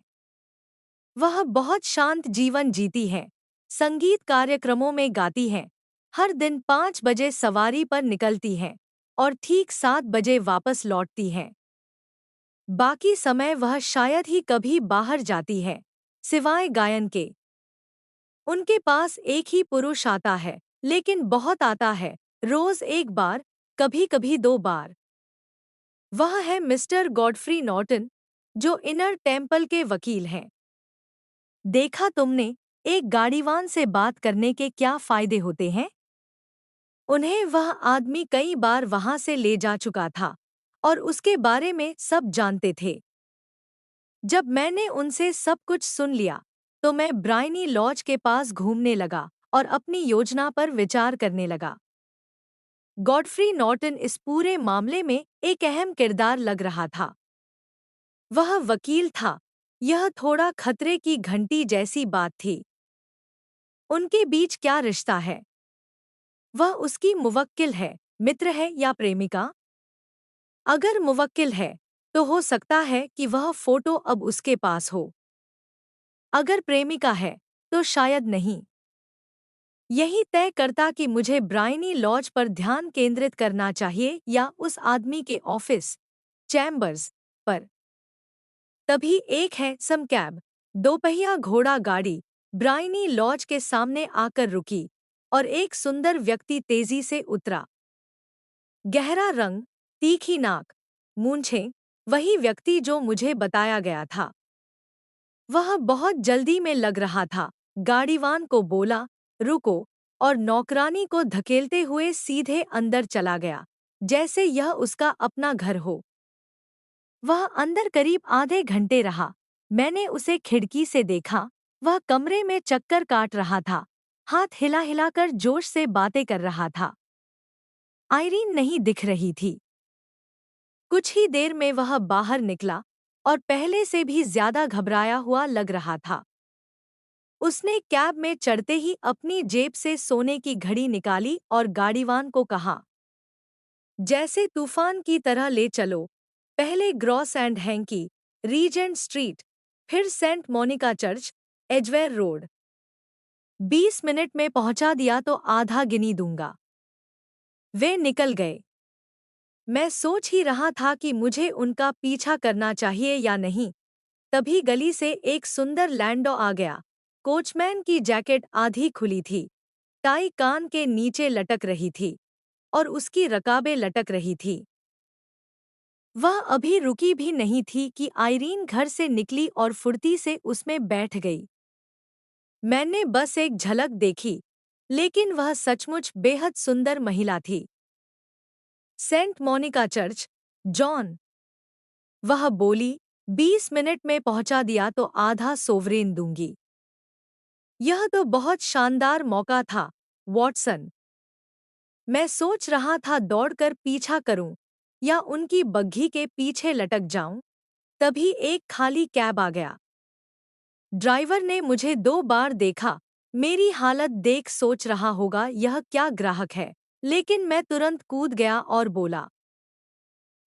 वह बहुत शांत जीवन जीती है, संगीत कार्यक्रमों में गाती है, हर दिन 5 बजे सवारी पर निकलती है और ठीक 7 बजे वापस लौटती है। बाकी समय वह शायद ही कभी बाहर जाती है, सिवाय गायन के। उनके पास एक ही पुरुष आता है, लेकिन बहुत आता है, रोज 1 बार, कभी कभी 2 बार। वह है मिस्टर गॉडफ्री नॉर्टन, जो इनर टेम्पल के वकील हैं। देखा तुमने, एक गाड़ीवान से बात करने के क्या फायदे होते हैं? उन्हें वह आदमी कई बार वहां से ले जा चुका था और उसके बारे में सब जानते थे। जब मैंने उनसे सब कुछ सुन लिया, तो मैं ब्रायनी लॉज के पास घूमने लगा और अपनी योजना पर विचार करने लगा। गॉडफ्री नॉर्टन इस पूरे मामले में एक अहम किरदार लग रहा था। वह वकील था, यह थोड़ा खतरे की घंटी जैसी बात थी। उनके बीच क्या रिश्ता है? वह उसकी मुवक्किल है, मित्र है या प्रेमिका? अगर मुवक्किल है, तो हो सकता है कि वह फोटो अब उसके पास हो। अगर प्रेमिका है, तो शायद नहीं। यही तय करता कि मुझे ब्रायनी लॉज पर ध्यान केंद्रित करना चाहिए या उस आदमी के ऑफिस, चैम्बर्स पर। तभी एक है सम कैब, दोपहिया घोड़ा गाड़ी, ब्रायनी लॉज के सामने आकर रुकी और एक सुंदर व्यक्ति तेजी से उतरा। गहरा रंग, तीखी नाक, मूंछें, वही व्यक्ति जो मुझे बताया गया था। वह बहुत जल्दी में लग रहा था। गाड़ीवान को बोला, रुको, और नौकरानी को धकेलते हुए सीधे अंदर चला गया, जैसे यह उसका अपना घर हो। वह अंदर करीब आधे घंटे रहा। मैंने उसे खिड़की से देखा, वह कमरे में चक्कर काट रहा था, हाथ हिला हिलाकर जोश से बातें कर रहा था। आइरीन नहीं दिख रही थी। कुछ ही देर में वह बाहर निकला और पहले से भी ज्यादा घबराया हुआ लग रहा था। उसने कैब में चढ़ते ही अपनी जेब से सोने की घड़ी निकाली और गाड़ीवान को कहा, जैसे तूफान की तरह ले चलो, पहले ग्रॉस एंड हैंकी, रीजेंट स्ट्रीट, फिर सेंट मोनिका चर्च, एजवेर रोड। 20 मिनट में पहुंचा दिया तो आधा गिनी दूंगा। वे निकल गए। मैं सोच ही रहा था कि मुझे उनका पीछा करना चाहिए या नहीं, तभी गली से एक सुंदर लैंडो आ गया। कोचमैन की जैकेट आधी खुली थी, टाई कान के नीचे लटक रही थी और उसकी रकाबें लटक रही थी। वह अभी रुकी भी नहीं थी कि आइरीन घर से निकली और फुर्ती से उसमें बैठ गई। मैंने बस एक झलक देखी, लेकिन वह सचमुच बेहद सुंदर महिला थी। सेंट मोनिका चर्च, जॉन, वह बोली, 20 मिनट में पहुंचा दिया तो आधा सोवरेन दूंगी। यह तो बहुत शानदार मौका था, वॉटसन। मैं सोच रहा था दौड़कर पीछा करूं या उनकी बग्घी के पीछे लटक जाऊं, तभी एक खाली कैब आ गया। ड्राइवर ने मुझे 2 बार देखा। मेरी हालत देख सोच रहा होगा यह क्या ग्राहक है, लेकिन मैं तुरंत कूद गया और बोला,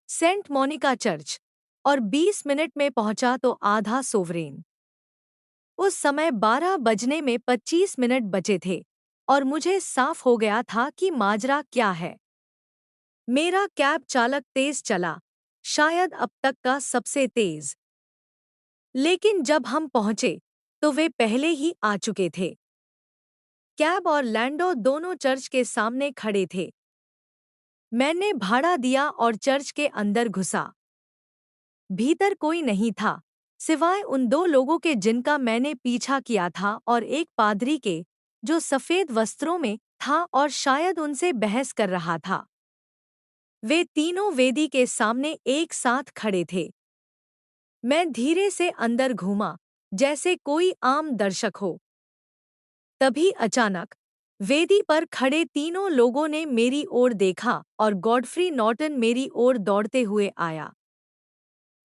सेंट मोनिका चर्च, और 20 मिनट में पहुंचा तो आधा सोवरेन। उस समय 12 बजने में 25 मिनट बचे थे और मुझे साफ हो गया था कि माजरा क्या है। मेरा कैब चालक तेज चला, शायद अब तक का सबसे तेज। लेकिन जब हम पहुंचे, तो वे पहले ही आ चुके थे। कैब और लैंडो दोनों चर्च के सामने खड़े थे। मैंने भाड़ा दिया और चर्च के अंदर घुसा। भीतर कोई नहीं था, सिवाय उन 2 लोगों के जिनका मैंने पीछा किया था और एक पादरी के, जो सफेद वस्त्रों में था और शायद उनसे बहस कर रहा था। वे तीनों वेदी के सामने एक साथ खड़े थे। मैं धीरे से अंदर घूमा, जैसे कोई आम दर्शक हो। तभी अचानक वेदी पर खड़े तीनों लोगों ने मेरी ओर देखा और गॉडफ्री नॉर्टन मेरी ओर दौड़ते हुए आया।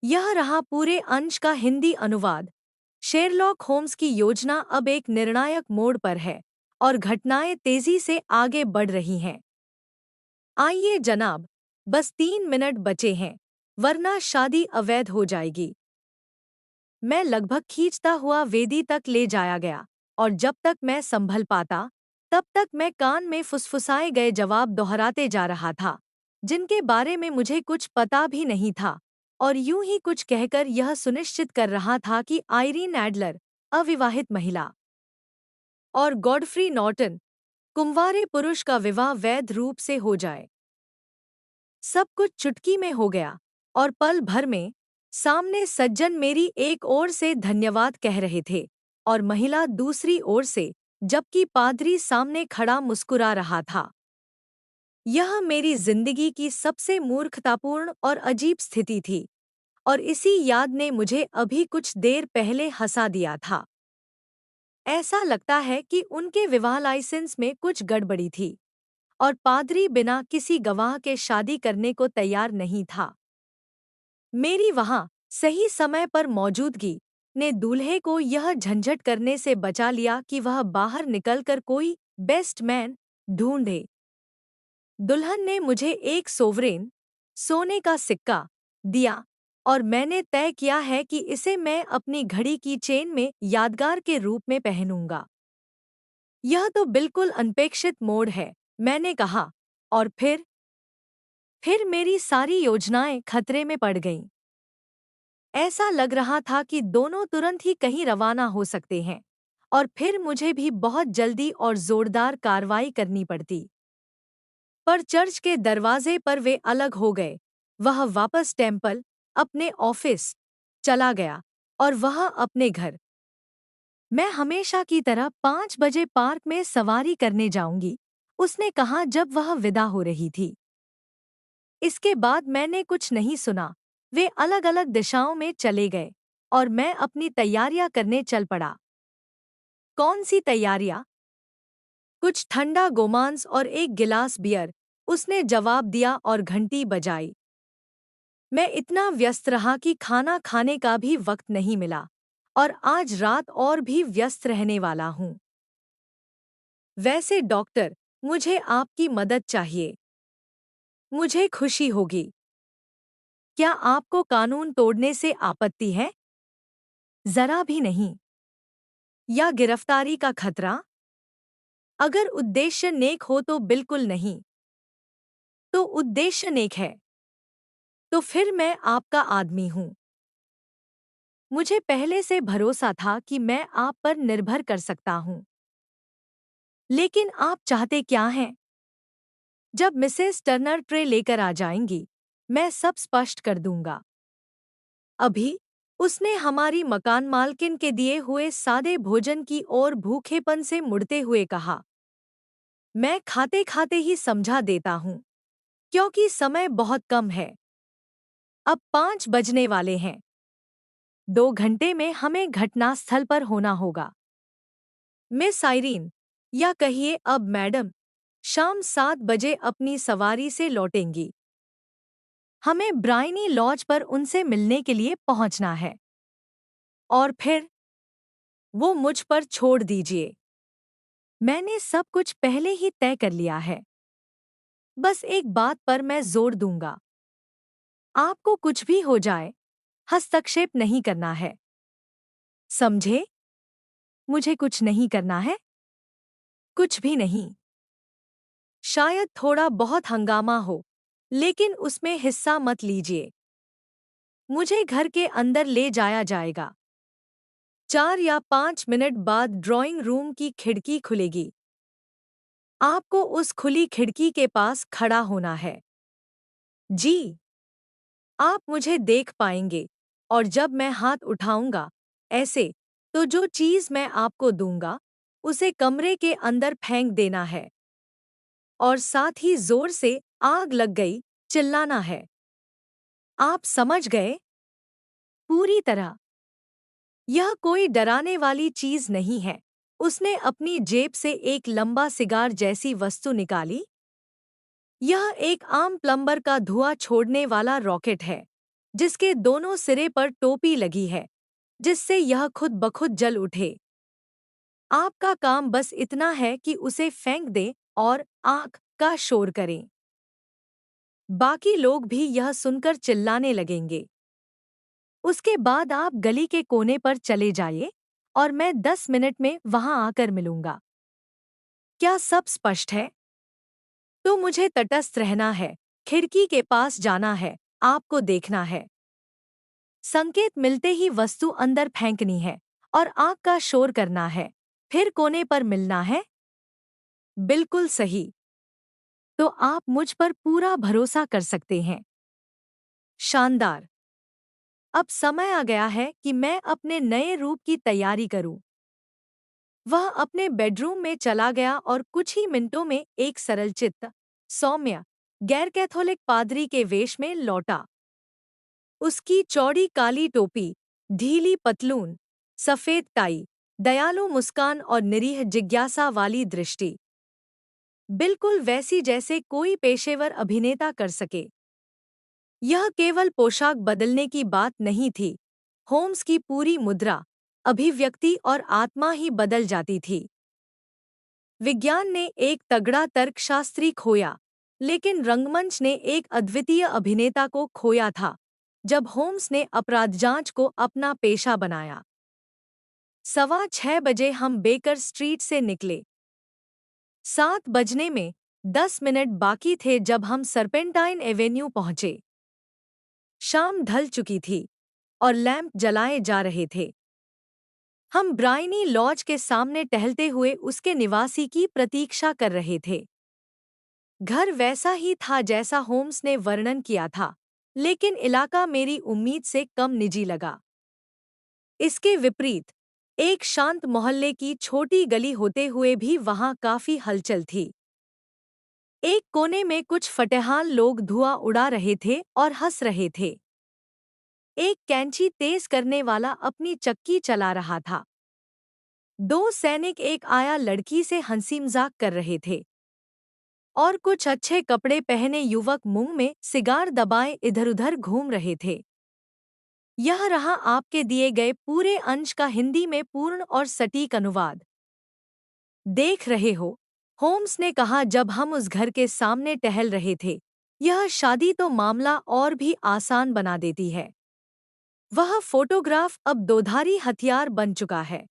यह रहा पूरे अंश का हिंदी अनुवाद। शेरलॉक होम्स की योजना अब एक निर्णायक मोड़ पर है और घटनाएं तेजी से आगे बढ़ रही हैं। आइए जनाब, बस 3 मिनट बचे हैं, वरना शादी अवैध हो जाएगी। मैं लगभग खींचता हुआ वेदी तक ले जाया गया और जब तक मैं संभल पाता, तब तक मैं कान में फुसफुसाए गए जवाब दोहराते जा रहा था, जिनके बारे में मुझे कुछ पता भी नहीं था, और यूं ही कुछ कहकर यह सुनिश्चित कर रहा था कि आइरीन एडलर, अविवाहित महिला, और गॉडफ्री नॉर्टन, कुंवारे पुरुष का विवाह वैध रूप से हो जाए। सब कुछ चुटकी में हो गया और पल भर में सामने सज्जन मेरी एक ओर से धन्यवाद कह रहे थे और महिला दूसरी ओर से, जबकि पादरी सामने खड़ा मुस्कुरा रहा था। यह मेरी जिंदगी की सबसे मूर्खतापूर्ण और अजीब स्थिति थी, और इसी याद ने मुझे अभी कुछ देर पहले हंसा दिया था। ऐसा लगता है कि उनके विवाह लाइसेंस में कुछ गड़बड़ी थी और पादरी बिना किसी गवाह के शादी करने को तैयार नहीं था। मेरी वहां सही समय पर मौजूदगी ने दूल्हे को यह झंझट करने से बचा लिया कि वह बाहर निकलकर कोई बेस्ट मैन ढूंढे। दुल्हन ने मुझे एक सोवरेन, सोने का सिक्का, दिया और मैंने तय किया है कि इसे मैं अपनी घड़ी की चेन में यादगार के रूप में पहनूंगा। यह तो बिल्कुल अनपेक्षित मोड़ है, मैंने कहा, और फिर मेरी सारी योजनाएं खतरे में पड़ गईं। ऐसा लग रहा था कि दोनों तुरंत ही कहीं रवाना हो सकते हैं, और फिर मुझे भी बहुत जल्दी और जोरदार कार्रवाई करनी पड़ती। पर चर्च के दरवाजे पर वे अलग हो गए। वह वापस टेम्पल, अपने ऑफिस, चला गया और वह अपने घर। मैं हमेशा की तरह 5 बजे पार्क में सवारी करने जाऊंगी, उसने कहा जब वह विदा हो रही थी। इसके बाद मैंने कुछ नहीं सुना। वे अलग अलग दिशाओं में चले गए और मैं अपनी तैयारियां करने चल पड़ा। कौन सी तैयारियां? कुछ ठंडा गोमांस और एक गिलास बियर, उसने जवाब दिया और घंटी बजाई। मैं इतना व्यस्त रहा कि खाना खाने का भी वक्त नहीं मिला, और आज रात और भी व्यस्त रहने वाला हूँ। वैसे डॉक्टर, मुझे आपकी मदद चाहिए। मुझे खुशी होगी। क्या आपको कानून तोड़ने से आपत्ति है? जरा भी नहीं। या गिरफ्तारी का खतरा? अगर उद्देश्य नेक हो तो बिल्कुल नहीं। तो उद्देश्य नेक है तो फिर मैं आपका आदमी हूं। मुझे पहले से भरोसा था कि मैं आप पर निर्भर कर सकता हूं। लेकिन आप चाहते क्या हैं? जब मिसेस टर्नर ट्रे लेकर आ जाएंगी, मैं सब स्पष्ट कर दूंगा। अभी उसने हमारी मकान मालकिन के दिए हुए सादे भोजन की ओर भूखेपन से मुड़ते हुए कहा। मैं खाते खाते ही समझा देता हूं, क्योंकि समय बहुत कम है। अब 5 बजने वाले हैं। 2 घंटे में हमें घटनास्थल पर होना होगा। मिस आइरीन, या कहिए अब मैडम, शाम 7 बजे अपनी सवारी से लौटेंगी। हमें ब्राइनी लॉज पर उनसे मिलने के लिए पहुंचना है। और फिर वो मुझ पर छोड़ दीजिए। मैंने सब कुछ पहले ही तय कर लिया है। बस एक बात पर मैं जोर दूंगा। आपको कुछ भी हो जाए, हस्तक्षेप नहीं करना है। समझे? मुझे कुछ नहीं करना है। कुछ भी नहीं। शायद थोड़ा बहुत हंगामा हो, लेकिन उसमें हिस्सा मत लीजिए। मुझे घर के अंदर ले जाया जाएगा। 4 या 5 मिनट बाद ड्राइंग रूम की खिड़की खुलेगी। आपको उस खुली खिड़की के पास खड़ा होना है। जी, आप मुझे देख पाएंगे, और जब मैं हाथ उठाऊंगा, ऐसे, तो जो चीज मैं आपको दूंगा, उसे कमरे के अंदर फेंक देना है। और साथ ही जोर से आग लग गई चिल्लाना है। आप समझ गए? पूरी तरह। यह कोई डराने वाली चीज नहीं है। उसने अपनी जेब से एक लंबा सिगार जैसी वस्तु निकाली। यह एक आम प्लम्बर का धुआं छोड़ने वाला रॉकेट है, जिसके दोनों सिरे पर टोपी लगी है, जिससे यह खुद ब खुद जल उठे। आपका काम बस इतना है कि उसे फेंक दें और आग का शोर करें। बाकी लोग भी यह सुनकर चिल्लाने लगेंगे। उसके बाद आप गली के कोने पर चले जाइए और मैं 10 मिनट में वहां आकर मिलूंगा। क्या सब स्पष्ट है? तो मुझे तटस्थ रहना है, खिड़की के पास जाना है, आपको देखना है। संकेत मिलते ही वस्तु अंदर फेंकनी है और आग का शोर करना है, फिर कोने पर मिलना है। बिल्कुल सही। तो आप मुझ पर पूरा भरोसा कर सकते हैं। शानदार। अब समय आ गया है कि मैं अपने नए रूप की तैयारी करूं। वह अपने बेडरूम में चला गया और कुछ ही मिनटों में एक सरलचित्त, सौम्य, गैर कैथोलिक पादरी के वेश में लौटा। उसकी चौड़ी काली टोपी, ढीली पतलून, सफेद टाई, दयालु मुस्कान और निरीह जिज्ञासा वाली दृष्टि, बिल्कुल वैसी जैसे कोई पेशेवर अभिनेता कर सके। यह केवल पोशाक बदलने की बात नहीं थी। होम्स की पूरी मुद्रा, अभिव्यक्ति और आत्मा ही बदल जाती थी। विज्ञान ने एक तगड़ा तर्कशास्त्री खोया, लेकिन रंगमंच ने एक अद्वितीय अभिनेता को खोया था जब होम्स ने अपराध जांच को अपना पेशा बनाया। 6:15 बजे हम बेकर स्ट्रीट से निकले। 7 बजने में 10 मिनट बाकी थे जब हम सर्पेंटाइन एवेन्यू पहुंचे। शाम ढल चुकी थी और लैंप जलाए जा रहे थे। हम ब्राइनी लॉज के सामने टहलते हुए उसके निवासी की प्रतीक्षा कर रहे थे। घर वैसा ही था जैसा होम्स ने वर्णन किया था, लेकिन इलाका मेरी उम्मीद से कम निजी लगा। इसके विपरीत, एक शांत मोहल्ले की छोटी गली होते हुए भी वहां काफी हलचल थी। एक कोने में कुछ फटेहाल लोग धुआं उड़ा रहे थे और हंस रहे थे। एक कैंची तेज करने वाला अपनी चक्की चला रहा था। 2 सैनिक एक आया लड़की से हंसी मजाक कर रहे थे और कुछ अच्छे कपड़े पहने युवक मुंह में सिगार दबाए इधर-उधर घूम रहे थे। यह रहा आपके दिए गए पूरे अंश का हिंदी में पूर्ण और सटीक अनुवाद। देख रहे हो, होम्स ने कहा जब हम उस घर के सामने टहल रहे थे, यह शादी तो मामला और भी आसान बना देती है। वह फोटोग्राफ अब दोधारी हथियार बन चुका है।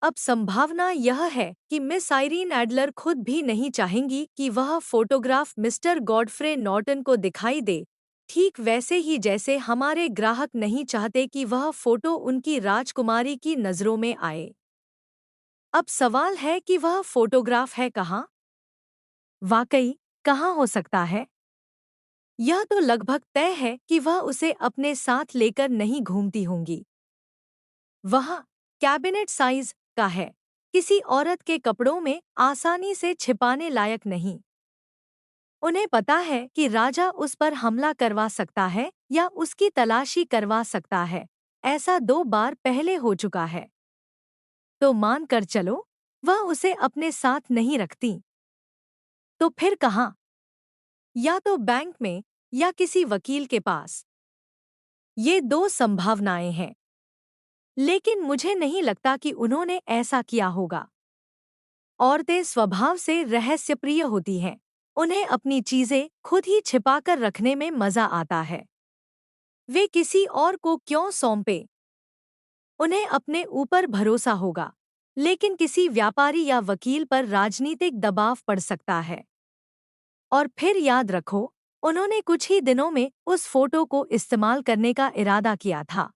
अब संभावना यह है कि मिस आइरीन एडलर खुद भी नहीं चाहेंगी कि वह फोटोग्राफ मिस्टर गॉडफ्रे नॉर्टन को दिखाई दे, ठीक वैसे ही जैसे हमारे ग्राहक नहीं चाहते कि वह फोटो उनकी राजकुमारी की नज़रों में आए। अब सवाल है कि वह फोटोग्राफ है कहाँ? वाकई, कहाँ हो सकता है? यह तो लगभग तय है कि वह उसे अपने साथ लेकर नहीं घूमती होंगी। वह कैबिनेट साइज का है, किसी औरत के कपड़ों में आसानी से छिपाने लायक नहीं। उन्हें पता है कि राजा उस पर हमला करवा सकता है या उसकी तलाशी करवा सकता है। ऐसा 2 बार पहले हो चुका है। तो मान कर चलो, वह उसे अपने साथ नहीं रखती। तो फिर कहाँ? या तो बैंक में या किसी वकील के पास। ये 2 संभावनाएं हैं। लेकिन मुझे नहीं लगता कि उन्होंने ऐसा किया होगा। औरतें स्वभाव से रहस्यप्रिय होती हैं। उन्हें अपनी चीजें खुद ही छिपाकर रखने में मजा आता है। वे किसी और को क्यों सौंपे? उन्हें अपने ऊपर भरोसा होगा, लेकिन किसी व्यापारी या वकील पर राजनीतिक दबाव पड़ सकता है। और फिर याद रखो, उन्होंने कुछ ही दिनों में उस फोटो को इस्तेमाल करने का इरादा किया था।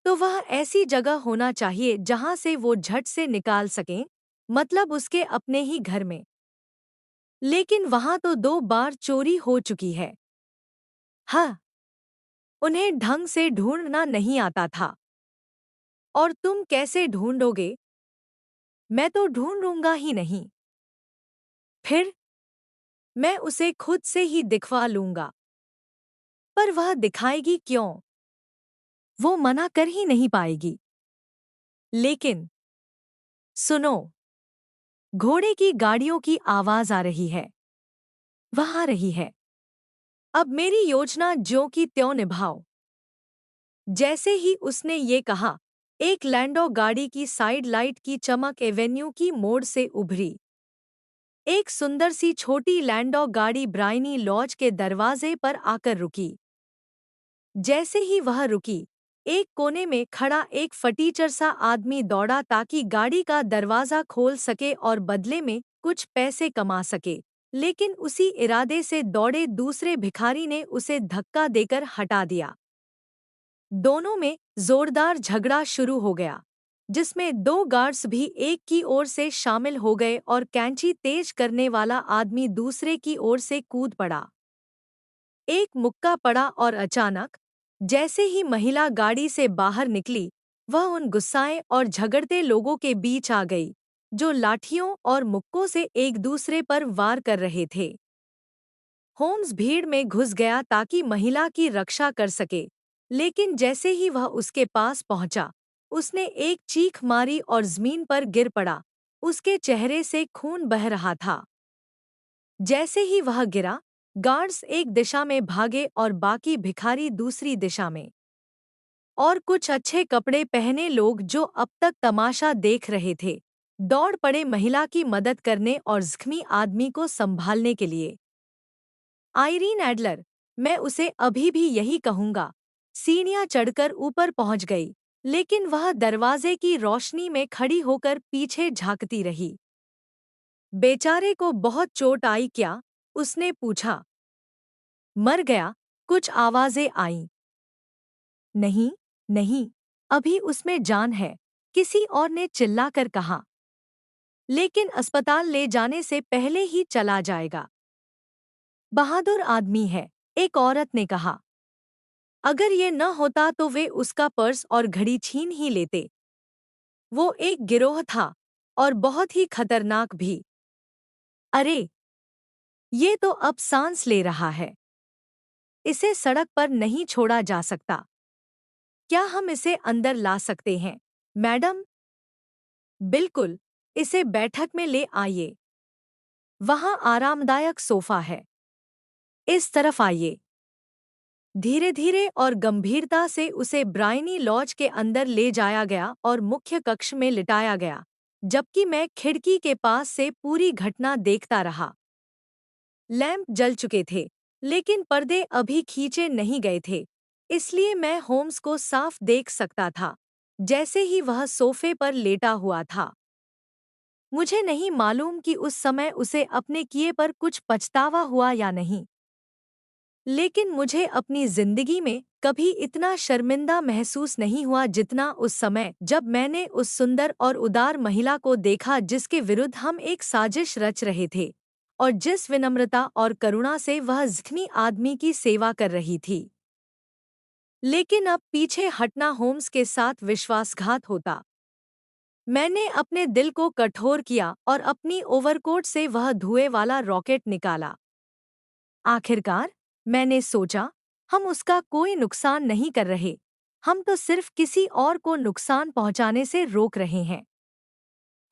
तो वह ऐसी जगह होना चाहिए जहां से वो झट से निकाल सकें, मतलब उसके अपने ही घर में। लेकिन वहां तो 2 बार चोरी हो चुकी है। हाँ, उन्हें ढंग से ढूंढना नहीं आता था। और तुम कैसे ढूंढोगे? मैं तो ढूंढूंगा ही नहीं। फिर मैं उसे खुद से ही दिखवा लूंगा। पर वह दिखाएगी क्यों? वो मना कर ही नहीं पाएगी। लेकिन सुनो, घोड़े की गाड़ियों की आवाज आ रही है। वह आ रही है। अब मेरी योजना ज्यों की त्यों निभाओ। जैसे ही उसने ये कहा, एक लैंडो गाड़ी की साइड लाइट की चमक एवेन्यू की मोड़ से उभरी। एक सुंदर सी छोटी लैंडो गाड़ी ब्राइनी लॉज के दरवाजे पर आकर रुकी। जैसे ही वह रुकी, एक कोने में खड़ा एक फटीचर सा आदमी दौड़ा ताकि गाड़ी का दरवाजा खोल सके और बदले में कुछ पैसे कमा सके। लेकिन उसी इरादे से दौड़े दूसरे भिखारी ने उसे धक्का देकर हटा दिया। दोनों में जोरदार झगड़ा शुरू हो गया, जिसमें दो गार्ड्स भी एक की ओर से शामिल हो गए और कैंची तेज करने वाला आदमी दूसरे की ओर से कूद पड़ा। एक मुक्का पड़ा और अचानक, जैसे ही महिला गाड़ी से बाहर निकली, वह उन गुस्साए और झगड़ते लोगों के बीच आ गई, जो लाठियों और मुक्कों से एक दूसरे पर वार कर रहे थे। होम्स भीड़ में घुस गया ताकि महिला की रक्षा कर सके, लेकिन जैसे ही वह उसके पास पहुंचा, उसने एक चीख मारी और जमीन पर गिर पड़ा। उसके चेहरे से खून बह रहा था। जैसे ही वह गिरा, गार्ड्स एक दिशा में भागे और बाकी भिखारी दूसरी दिशा में। और कुछ अच्छे कपड़े पहने लोग जो अब तक तमाशा देख रहे थे, दौड़ पड़े महिला की मदद करने और जख्मी आदमी को संभालने के लिए। आइरीन एडलर, मैं उसे अभी भी यही कहूंगा, सीढ़ियां चढ़कर ऊपर पहुंच गई, लेकिन वह दरवाजे की रोशनी में खड़ी होकर पीछे झांकती रही। बेचारे को बहुत चोट आई क्या? उसने पूछा। मर गया, कुछ आवाजें आईं। नहीं, नहीं, अभी उसमें जान है, किसी और ने चिल्लाकर कहा। लेकिन अस्पताल ले जाने से पहले ही चला जाएगा। बहादुर आदमी है, एक औरत ने कहा। अगर ये न होता तो वे उसका पर्स और घड़ी छीन ही लेते। वो एक गिरोह था, और बहुत ही खतरनाक भी। अरे, ये तो अब सांस ले रहा है। इसे सड़क पर नहीं छोड़ा जा सकता। क्या हम इसे अंदर ला सकते हैं, मैडम? बिल्कुल, इसे बैठक में ले आइए। वहाँ आरामदायक सोफा है। इस तरफ आइए। धीरे धीरे और गंभीरता से उसे ब्राइनी लॉज के अंदर ले जाया गया और मुख्य कक्ष में लिटाया गया, जबकि मैं खिड़की के पास से पूरी घटना देखता रहा। लैंप जल चुके थे, लेकिन पर्दे अभी खींचे नहीं गए थे, इसलिए मैं होम्स को साफ देख सकता था, जैसे ही वह सोफे पर लेटा हुआ था। मुझे नहीं मालूम कि उस समय उसे अपने किए पर कुछ पछतावा हुआ या नहीं, लेकिन मुझे अपनी जिंदगी में कभी इतना शर्मिंदा महसूस नहीं हुआ जितना उस समय जब मैंने उस सुंदर और उदार महिला को देखा जिसके विरुद्ध हम एक साजिश रच रहे थे, और जिस विनम्रता और करुणा से वह जख्मी आदमी की सेवा कर रही थी। लेकिन अब पीछे हटना होम्स के साथ विश्वासघात होता। मैंने अपने दिल को कठोर किया और अपनी ओवरकोट से वह धुएं वाला रॉकेट निकाला। आखिरकार, मैंने सोचा, हम उसका कोई नुकसान नहीं कर रहे, हम तो सिर्फ किसी और को नुकसान पहुंचाने से रोक रहे हैं।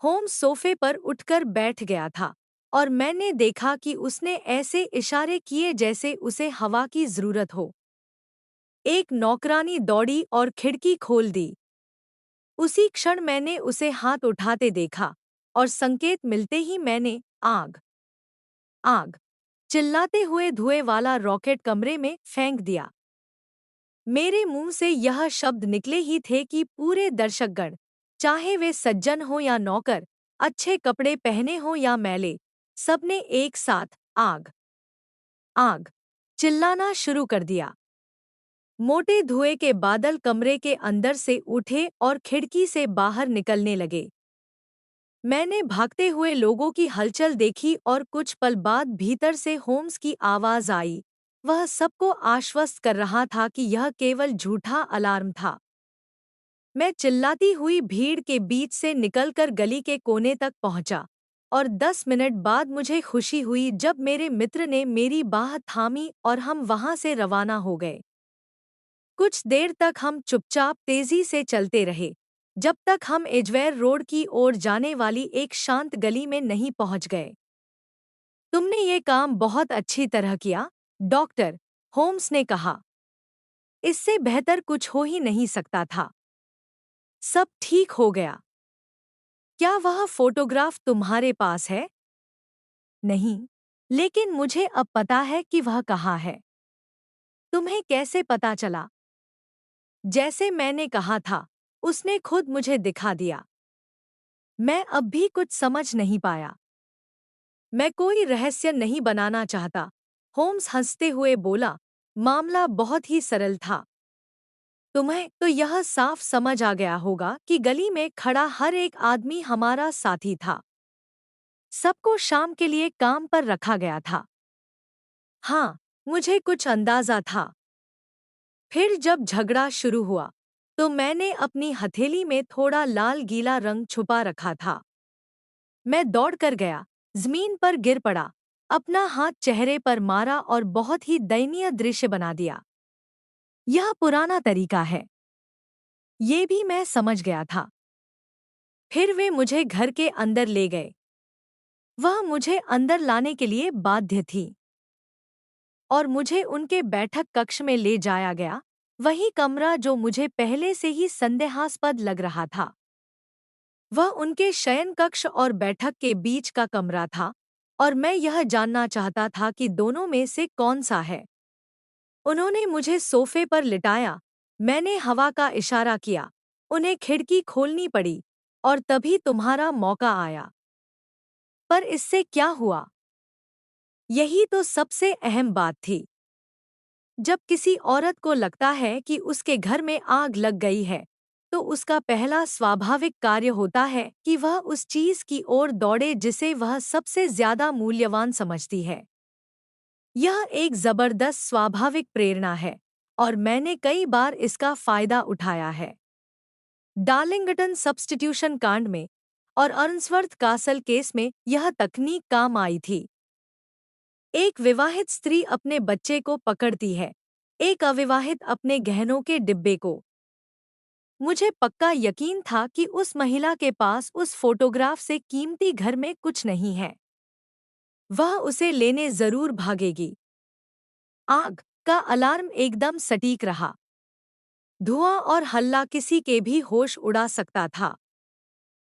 होम्स सोफे पर उठकर बैठ गया था, और मैंने देखा कि उसने ऐसे इशारे किए जैसे उसे हवा की जरूरत हो। एक नौकरानी दौड़ी और खिड़की खोल दी। उसी क्षण मैंने उसे हाथ उठाते देखा, और संकेत मिलते ही मैंने आग आग चिल्लाते हुए धुएं वाला रॉकेट कमरे में फेंक दिया। मेरे मुंह से यह शब्द निकले ही थे कि पूरे दर्शकगण, चाहे वे सज्जन हो या नौकर, अच्छे कपड़े पहने हो या मैले, सबने एक साथ आग आग चिल्लाना शुरू कर दिया। मोटे धुएं के बादल कमरे के अंदर से उठे और खिड़की से बाहर निकलने लगे। मैंने भागते हुए लोगों की हलचल देखी और कुछ पल बाद भीतर से होम्स की आवाज आई। वह सबको आश्वस्त कर रहा था कि यह केवल झूठा अलार्म था। मैं चिल्लाती हुई भीड़ के बीच से निकलकर गली के कोने तक पहुंचा। और 10 मिनट बाद मुझे खुशी हुई जब मेरे मित्र ने मेरी बाह थामी और हम वहां से रवाना हो गए। कुछ देर तक हम चुपचाप तेजी से चलते रहे, जब तक हम एजवेयर रोड की ओर जाने वाली एक शांत गली में नहीं पहुंच गए। तुमने ये काम बहुत अच्छी तरह किया, डॉक्टर, होम्स ने कहा। इससे बेहतर कुछ हो ही नहीं सकता था। सब ठीक हो गया। क्या वह फोटोग्राफ तुम्हारे पास है? नहीं, लेकिन मुझे अब पता है कि वह कहाँ है। तुम्हें कैसे पता चला? जैसे मैंने कहा था, उसने खुद मुझे दिखा दिया। मैं अब भी कुछ समझ नहीं पाया। मैं कोई रहस्य नहीं बनाना चाहता, होम्स हंसते हुए बोला। मामला बहुत ही सरल था। तुम्हें तो यह साफ समझ आ गया होगा कि गली में खड़ा हर एक आदमी हमारा साथी था। सबको शाम के लिए काम पर रखा गया था। हाँ, मुझे कुछ अंदाजा था। फिर जब झगड़ा शुरू हुआ, तो मैंने अपनी हथेली में थोड़ा लाल गीला रंग छुपा रखा था। मैं दौड़कर गया, जमीन पर गिर पड़ा, अपना हाथ चेहरे पर मारा और बहुत ही दयनीय दृश्य बना दिया। यह पुराना तरीका है। ये भी मैं समझ गया था। फिर वे मुझे घर के अंदर ले गए। वह मुझे अंदर लाने के लिए बाध्य थी और मुझे उनके बैठक कक्ष में ले जाया गया, वही कमरा जो मुझे पहले से ही संदेहास्पद लग रहा था। वह उनके शयन कक्ष और बैठक के बीच का कमरा था और मैं यह जानना चाहता था कि दोनों में से कौन सा है। उन्होंने मुझे सोफे पर लिटाया, मैंने हवा का इशारा किया, उन्हें खिड़की खोलनी पड़ी और तभी तुम्हारा मौका आया। पर इससे क्या हुआ? यही तो सबसे अहम बात थी। जब किसी औरत को लगता है कि उसके घर में आग लग गई है, तो उसका पहला स्वाभाविक कार्य होता है कि वह उस चीज की ओर दौड़े जिसे वह सबसे ज्यादा मूल्यवान समझती है। यह एक जबरदस्त स्वाभाविक प्रेरणा है और मैंने कई बार इसका फायदा उठाया है। डार्लिंगटन सब्स्टिट्यूशन कांड में और अर्न्सवर्थ कासल केस में यह तकनीक काम आई थी। एक विवाहित स्त्री अपने बच्चे को पकड़ती है, एक अविवाहित अपने गहनों के डिब्बे को। मुझे पक्का यकीन था कि उस महिला के पास उस फोटोग्राफ से कीमती घर में कुछ नहीं है। वह उसे लेने जरूर भागेगी। आग का अलार्म एकदम सटीक रहा। धुआं और हल्ला किसी के भी होश उड़ा सकता था।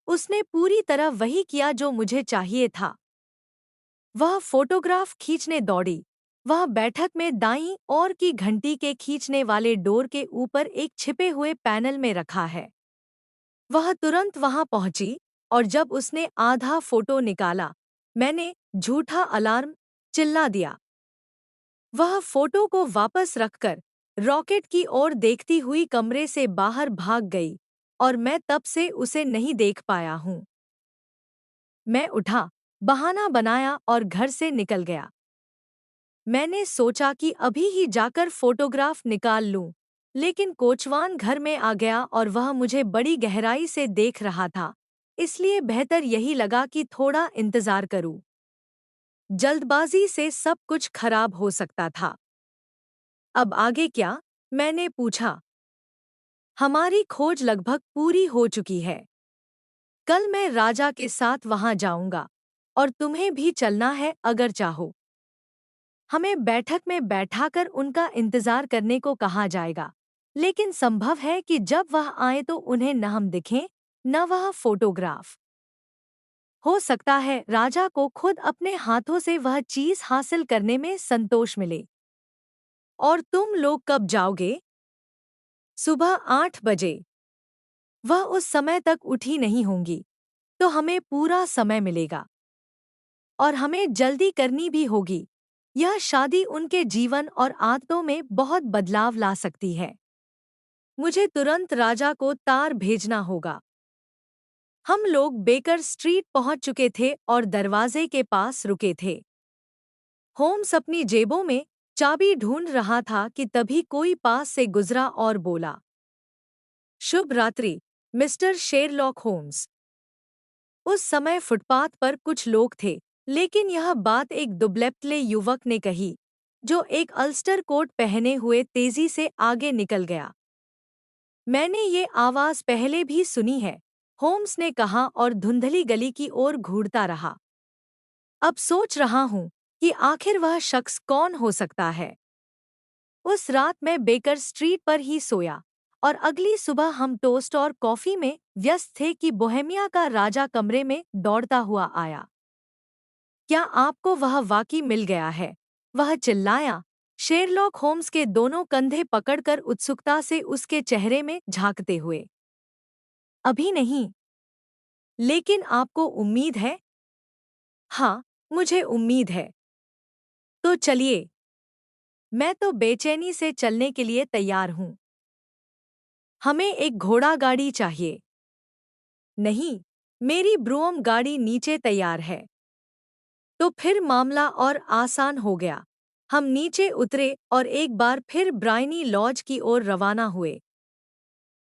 उसने पूरी तरह वही किया जो मुझे चाहिए था। वह फोटोग्राफ खींचने दौड़ी। वह बैठक में दाईं ओर की घंटी के खींचने वाले डोर के ऊपर एक छिपे हुए पैनल में रखा है। वह तुरंत वहां पहुंची और जब उसने आधा फोटो निकाला, मैंने झूठा अलार्म चिल्ला दिया। वह फोटो को वापस रखकर रॉकेट की ओर देखती हुई कमरे से बाहर भाग गई और मैं तब से उसे नहीं देख पाया हूं। मैं उठा, बहाना बनाया और घर से निकल गया। मैंने सोचा कि अभी ही जाकर फोटोग्राफ निकाल लूं, लेकिन कोचवान घर में आ गया और वह मुझे बड़ी गहराई से देख रहा था, इसलिए बेहतर यही लगा कि थोड़ा इंतजार करूं। जल्दबाजी से सब कुछ खराब हो सकता था। अब आगे क्या? मैंने पूछा। हमारी खोज लगभग पूरी हो चुकी है। कल मैं राजा के साथ वहां जाऊंगा और तुम्हें भी चलना है अगर चाहो। हमें बैठक में बैठाकर उनका इंतजार करने को कहा जाएगा, लेकिन संभव है कि जब वह आए तो उन्हें न हम दिखें, न वह फोटोग्राफ। हो सकता है राजा को खुद अपने हाथों से वह चीज हासिल करने में संतोष मिले। और तुम लोग कब जाओगे? सुबह 8 बजे। वह उस समय तक उठी नहीं होंगी, तो हमें पूरा समय मिलेगा। और हमें जल्दी करनी भी होगी। यह शादी उनके जीवन और आदतों में बहुत बदलाव ला सकती है। मुझे तुरंत राजा को तार भेजना होगा। हम लोग बेकर स्ट्रीट पहुंच चुके थे और दरवाजे के पास रुके थे। होम्स अपनी जेबों में चाबी ढूंढ रहा था कि तभी कोई पास से गुजरा और बोला, शुभ रात्रि, मिस्टर शेरलॉक होम्स। उस समय फुटपाथ पर कुछ लोग थे, लेकिन यह बात एक दुबलेपतले युवक ने कही, जो एक अल्स्टर कोट पहने हुए तेजी से आगे निकल गया। मैंने ये आवाज पहले भी सुनी है, होम्स ने कहा और धुंधली गली की ओर घूरता रहा। अब सोच रहा हूं कि आखिर वह शख्स कौन हो सकता है। उस रात मैं बेकर स्ट्रीट पर ही सोया और अगली सुबह हम टोस्ट और कॉफी में व्यस्त थे कि बोहेमिया का राजा कमरे में दौड़ता हुआ आया। क्या आपको वह वाकई मिल गया है? वह चिल्लाया, शेरलॉक होम्स के दोनों कंधे पकड़कर उत्सुकता से उसके चेहरे में झांकते हुए। अभी नहीं। लेकिन आपको उम्मीद है? हाँ, मुझे उम्मीद है। तो चलिए। मैं तो बेचैनी से चलने के लिए तैयार हूँ। हमें एक घोड़ा गाड़ी चाहिए। नहीं, मेरी ब्रूम गाड़ी नीचे तैयार है। तो फिर मामला और आसान हो गया। हम नीचे उतरे और एक बार फिर ब्रायनी लॉज की ओर रवाना हुए।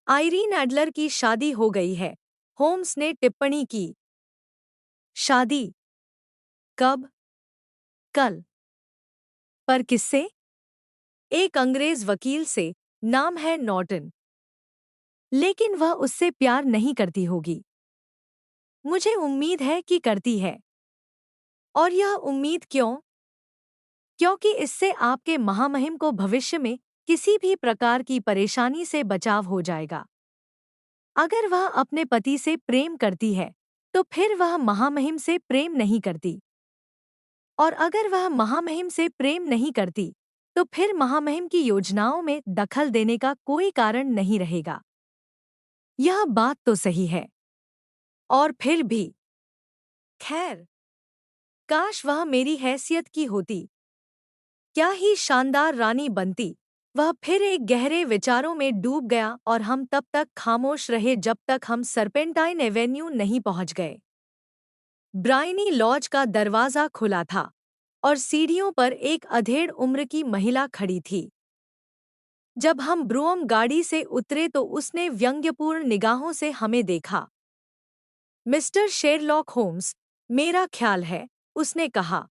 आइरीन एडलर की शादी हो गई है, होम्स ने टिप्पणी की। शादी? कब? कल। पर किससे? एक अंग्रेज वकील से, नाम है नॉर्टन। लेकिन वह उससे प्यार नहीं करती होगी। मुझे उम्मीद है कि करती है। और यह उम्मीद क्यों? क्योंकि इससे आपके महामहिम को भविष्य में किसी भी प्रकार की परेशानी से बचाव हो जाएगा। अगर वह अपने पति से प्रेम करती है, तो फिर वह महामहिम से प्रेम नहीं करती। और अगर वह महामहिम से प्रेम नहीं करती, तो फिर महामहिम की योजनाओं में दखल देने का कोई कारण नहीं रहेगा। यह बात तो सही है। और फिर भी, खैर, काश वह मेरी हैसियत की होती। क्या ही शानदार रानी बनती। वह फिर एक गहरे विचारों में डूब गया और हम तब तक खामोश रहे जब तक हम सर्पेंटाइन एवेन्यू नहीं पहुंच गए। ब्रायनी लॉज का दरवाजा खुला था और सीढ़ियों पर एक अधेड़ उम्र की महिला खड़ी थी। जब हम ब्रूम गाड़ी से उतरे तो उसने व्यंग्यपूर्ण निगाहों से हमें देखा। मिस्टर शेरलॉक होम्स, मेरा ख्याल है, उसने कहा।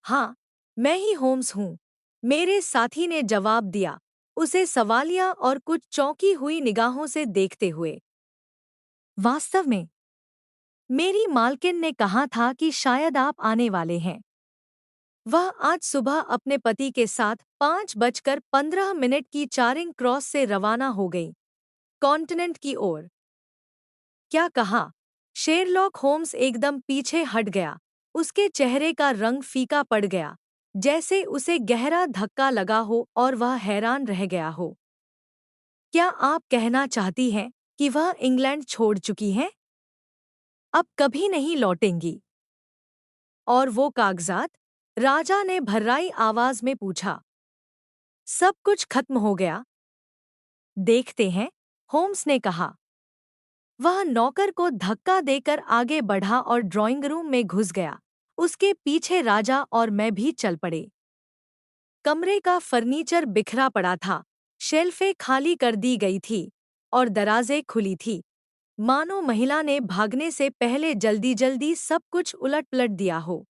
हाँ, मैं ही होम्स हूँ, मेरे साथी ने जवाब दिया, उसे सवालिया और कुछ चौंकी हुई निगाहों से देखते हुए। वास्तव में? मेरी मालकिन ने कहा था कि शायद आप आने वाले हैं। वह आज सुबह अपने पति के साथ 5:15 की चारिंग क्रॉस से रवाना हो गई, कॉन्टिनेंट की ओर। क्या कहा? शेरलॉक होम्स एकदम पीछे हट गया, उसके चेहरे का रंग फीका पड़ गया, जैसे उसे गहरा धक्का लगा हो और वह हैरान रह गया हो। क्या आप कहना चाहती हैं कि वह इंग्लैंड छोड़ चुकी हैं? अब कभी नहीं लौटेंगी। और वो कागजात? राजा ने भर्राई आवाज में पूछा। सब कुछ खत्म हो गया। देखते हैं, होम्स ने कहा। वह नौकर को धक्का देकर आगे बढ़ा और ड्राइंग रूम में घुस गया। उसके पीछे राजा और मैं भी चल पड़े। कमरे का फर्नीचर बिखरा पड़ा था, शेल्फें खाली कर दी गई थी और दराजें खुली थी, मानो महिला ने भागने से पहले जल्दी जल्दी सब कुछ उलट-पलट दिया हो।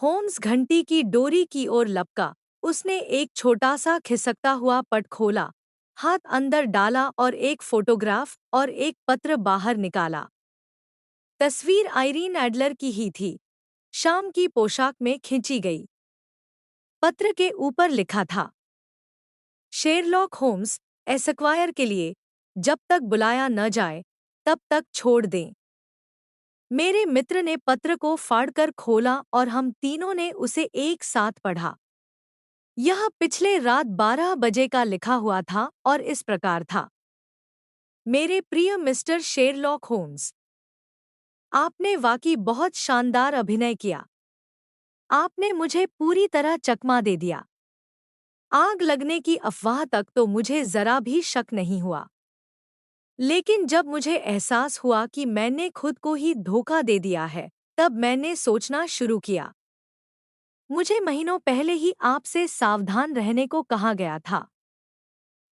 होम्स घंटी की डोरी की ओर लपका। उसने एक छोटा सा खिसकता हुआ पट खोला, हाथ अंदर डाला और एक फोटोग्राफ और एक पत्र बाहर निकाला। तस्वीर आइरीन एडलर की ही थी, शाम की पोशाक में खींची गई। पत्र के ऊपर लिखा था, शेरलॉक होम्स, एस्क्वायर के लिए, जब तक बुलाया न जाए, तब तक छोड़ दें। मेरे मित्र ने पत्र को फाड़कर खोला और हम तीनों ने उसे एक साथ पढ़ा। यह पिछले रात 12 बजे का लिखा हुआ था और इस प्रकार था। मेरे प्रिय मिस्टर शेरलॉक होम्स, आपने वाकई बहुत शानदार अभिनय किया। आपने मुझे पूरी तरह चकमा दे दिया। आग लगने की अफवाह तक तो मुझे जरा भी शक नहीं हुआ। लेकिन जब मुझे एहसास हुआ कि मैंने खुद को ही धोखा दे दिया है, तब मैंने सोचना शुरू किया। मुझे महीनों पहले ही आपसे सावधान रहने को कहा गया था।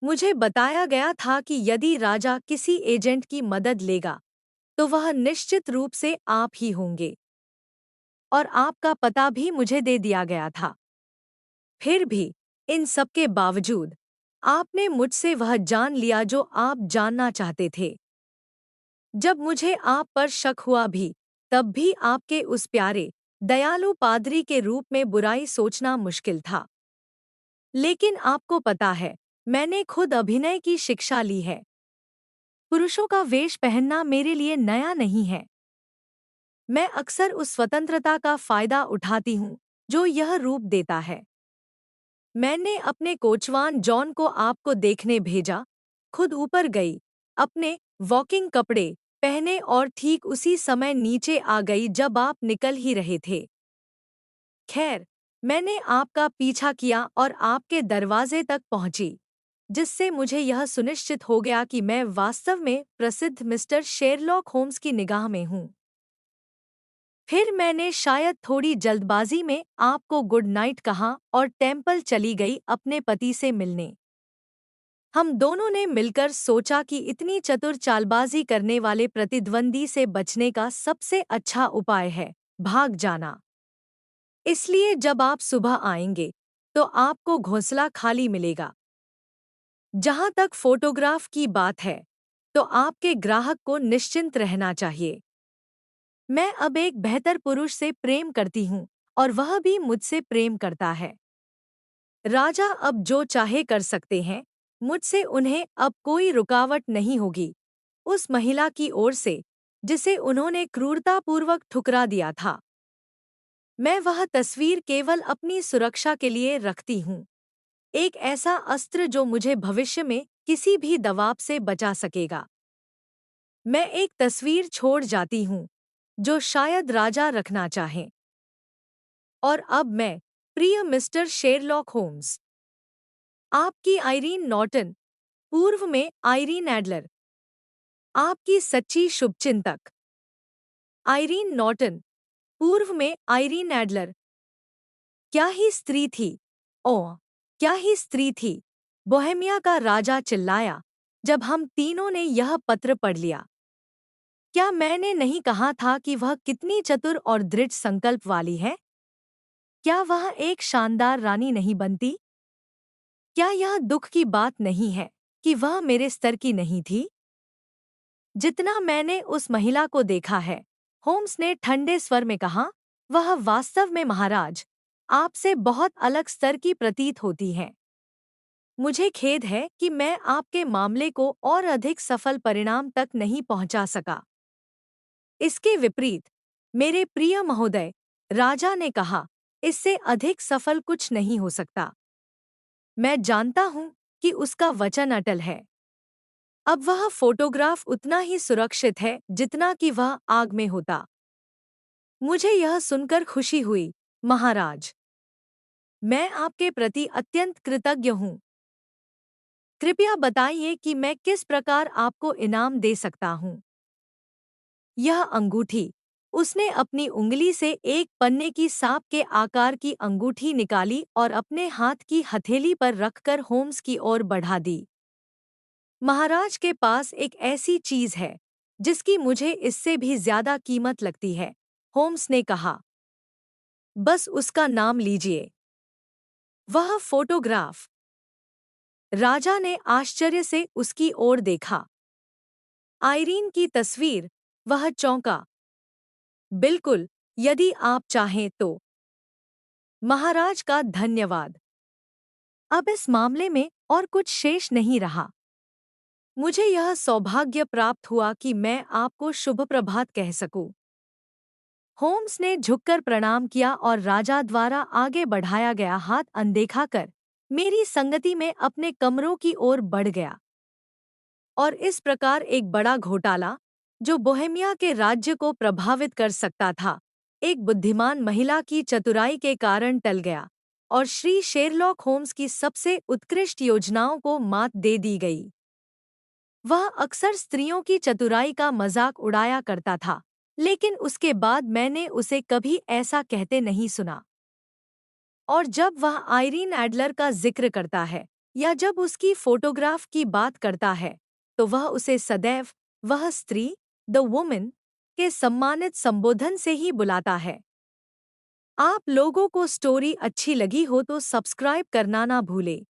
मुझे बताया गया था कि यदि राजा किसी एजेंट की मदद लेगा, तो वह निश्चित रूप से आप ही होंगे। और आपका पता भी मुझे दे दिया गया था। फिर भी, इन सब के बावजूद, आपने मुझसे वह जान लिया जो आप जानना चाहते थे। जब मुझे आप पर शक हुआ भी, तब भी आपके उस प्यारे, दयालु पादरी के रूप में बुराई सोचना मुश्किल था। लेकिन आपको पता है, मैंने खुद अभिनय की शिक्षा ली है। पुरुषों का वेश पहनना मेरे लिए नया नहीं है। मैं अक्सर उस स्वतंत्रता का फायदा उठाती हूँ, जो यह रूप देता है। मैंने अपने कोचवान जॉन को आपको देखने भेजा, खुद ऊपर गई, अपने वॉकिंग कपड़े पहने और ठीक उसी समय नीचे आ गई जब आप निकल ही रहे थे। खैर, मैंने आपका पीछा किया और आपके दरवाजे तक पहुंची, जिससे मुझे यह सुनिश्चित हो गया कि मैं वास्तव में प्रसिद्ध मिस्टर शेरलॉक होम्स की निगाह में हूँ। फिर मैंने शायद थोड़ी जल्दबाजी में आपको गुड नाइट कहा और टेम्पल चली गई अपने पति से मिलने। हम दोनों ने मिलकर सोचा कि इतनी चतुर चालबाजी करने वाले प्रतिद्वंदी से बचने का सबसे अच्छा उपाय है भाग जाना। इसलिए जब आप सुबह आएंगे, तो आपको घोंसला खाली मिलेगा। जहां तक फोटोग्राफ की बात है, तो आपके ग्राहक को निश्चिंत रहना चाहिए। मैं अब एक बेहतर पुरुष से प्रेम करती हूँ और वह भी मुझसे प्रेम करता है। राजा अब जो चाहे कर सकते हैं, मुझसे उन्हें अब कोई रुकावट नहीं होगी। उस महिला की ओर से, जिसे उन्होंने क्रूरतापूर्वक ठुकरा दिया था। मैं वह तस्वीर केवल अपनी सुरक्षा के लिए रखती हूँ। एक ऐसा अस्त्र जो मुझे भविष्य में किसी भी दबाव से बचा सकेगा। मैं एक तस्वीर छोड़ जाती हूँ, जो शायद राजा रखना चाहें। और अब मैं, प्रिय मिस्टर शेरलॉक होम्स, आपकी आइरीन नॉर्टन, पूर्व में आइरीन एडलर, आपकी सच्ची शुभचिंतक। आइरीन नॉर्टन, पूर्व में आइरीन एडलर। क्या ही स्त्री थी! ओह, क्या ही स्त्री थी! बोहेमिया का राजा चिल्लाया, जब हम तीनों ने यह पत्र पढ़ लिया। क्या मैंने नहीं कहा था कि वह कितनी चतुर और दृढ़ संकल्प वाली है? क्या वह एक शानदार रानी नहीं बनती? क्या यह दुख की बात नहीं है कि वह मेरे स्तर की नहीं थी? जितना मैंने उस महिला को देखा है, होम्स ने ठंडे स्वर में कहा, वह वास्तव में महाराज, आपसे बहुत अलग स्तर की प्रतीत होती है। मुझे खेद है कि मैं आपके मामले को और अधिक सफल परिणाम तक नहीं पहुंचा सका। इसके विपरीत, मेरे प्रिय महोदय, राजा ने कहा, इससे अधिक सफल कुछ नहीं हो सकता। मैं जानता हूं कि उसका वचन अटल है। अब वह फोटोग्राफ उतना ही सुरक्षित है जितना कि वह आग में होता। मुझे यह सुनकर खुशी हुई, महाराज। मैं आपके प्रति अत्यंत कृतज्ञ हूँ। कृपया बताइए कि मैं किस प्रकार आपको इनाम दे सकता हूँ। यह अंगूठी, उसने अपनी उंगली से एक पन्ने की सांप के आकार की अंगूठी निकाली और अपने हाथ की हथेली पर रखकर होम्स की ओर बढ़ा दी। महाराज के पास एक ऐसी चीज है, जिसकी मुझे इससे भी ज्यादा कीमत लगती है, होम्स ने कहा। बस उसका नाम लीजिए। वह फोटोग्राफ। राजा ने आश्चर्य से उसकी ओर देखा। आइरीन की तस्वीर, वह चौंका। बिल्कुल, यदि आप चाहें तो। महाराज का धन्यवाद। अब इस मामले में और कुछ शेष नहीं रहा। मुझे यह सौभाग्य प्राप्त हुआ कि मैं आपको शुभ प्रभात कह सकूं। होम्स ने झुककर प्रणाम किया और राजा द्वारा आगे बढ़ाया गया हाथ अनदेखा कर मेरी संगति में अपने कमरों की ओर बढ़ गया। और इस प्रकार एक बड़ा घोटाला, जो बोहेमिया के राज्य को प्रभावित कर सकता था, एक बुद्धिमान महिला की चतुराई के कारण टल गया और श्री शेरलॉक होम्स की सबसे उत्कृष्ट योजनाओं को मात दे दी गई। वह अक्सर स्त्रियों की चतुराई का मजाक उड़ाया करता था, लेकिन उसके बाद मैंने उसे कभी ऐसा कहते नहीं सुना। और जब वह आइरीन एडलर का जिक्र करता है या जब उसकी फोटोग्राफ की बात करता है, तो वह उसे सदैव वह स्त्री द वुमन के सम्मानित संबोधन से ही बुलाता है। आप लोगों को स्टोरी अच्छी लगी हो तो सब्सक्राइब करना ना भूले।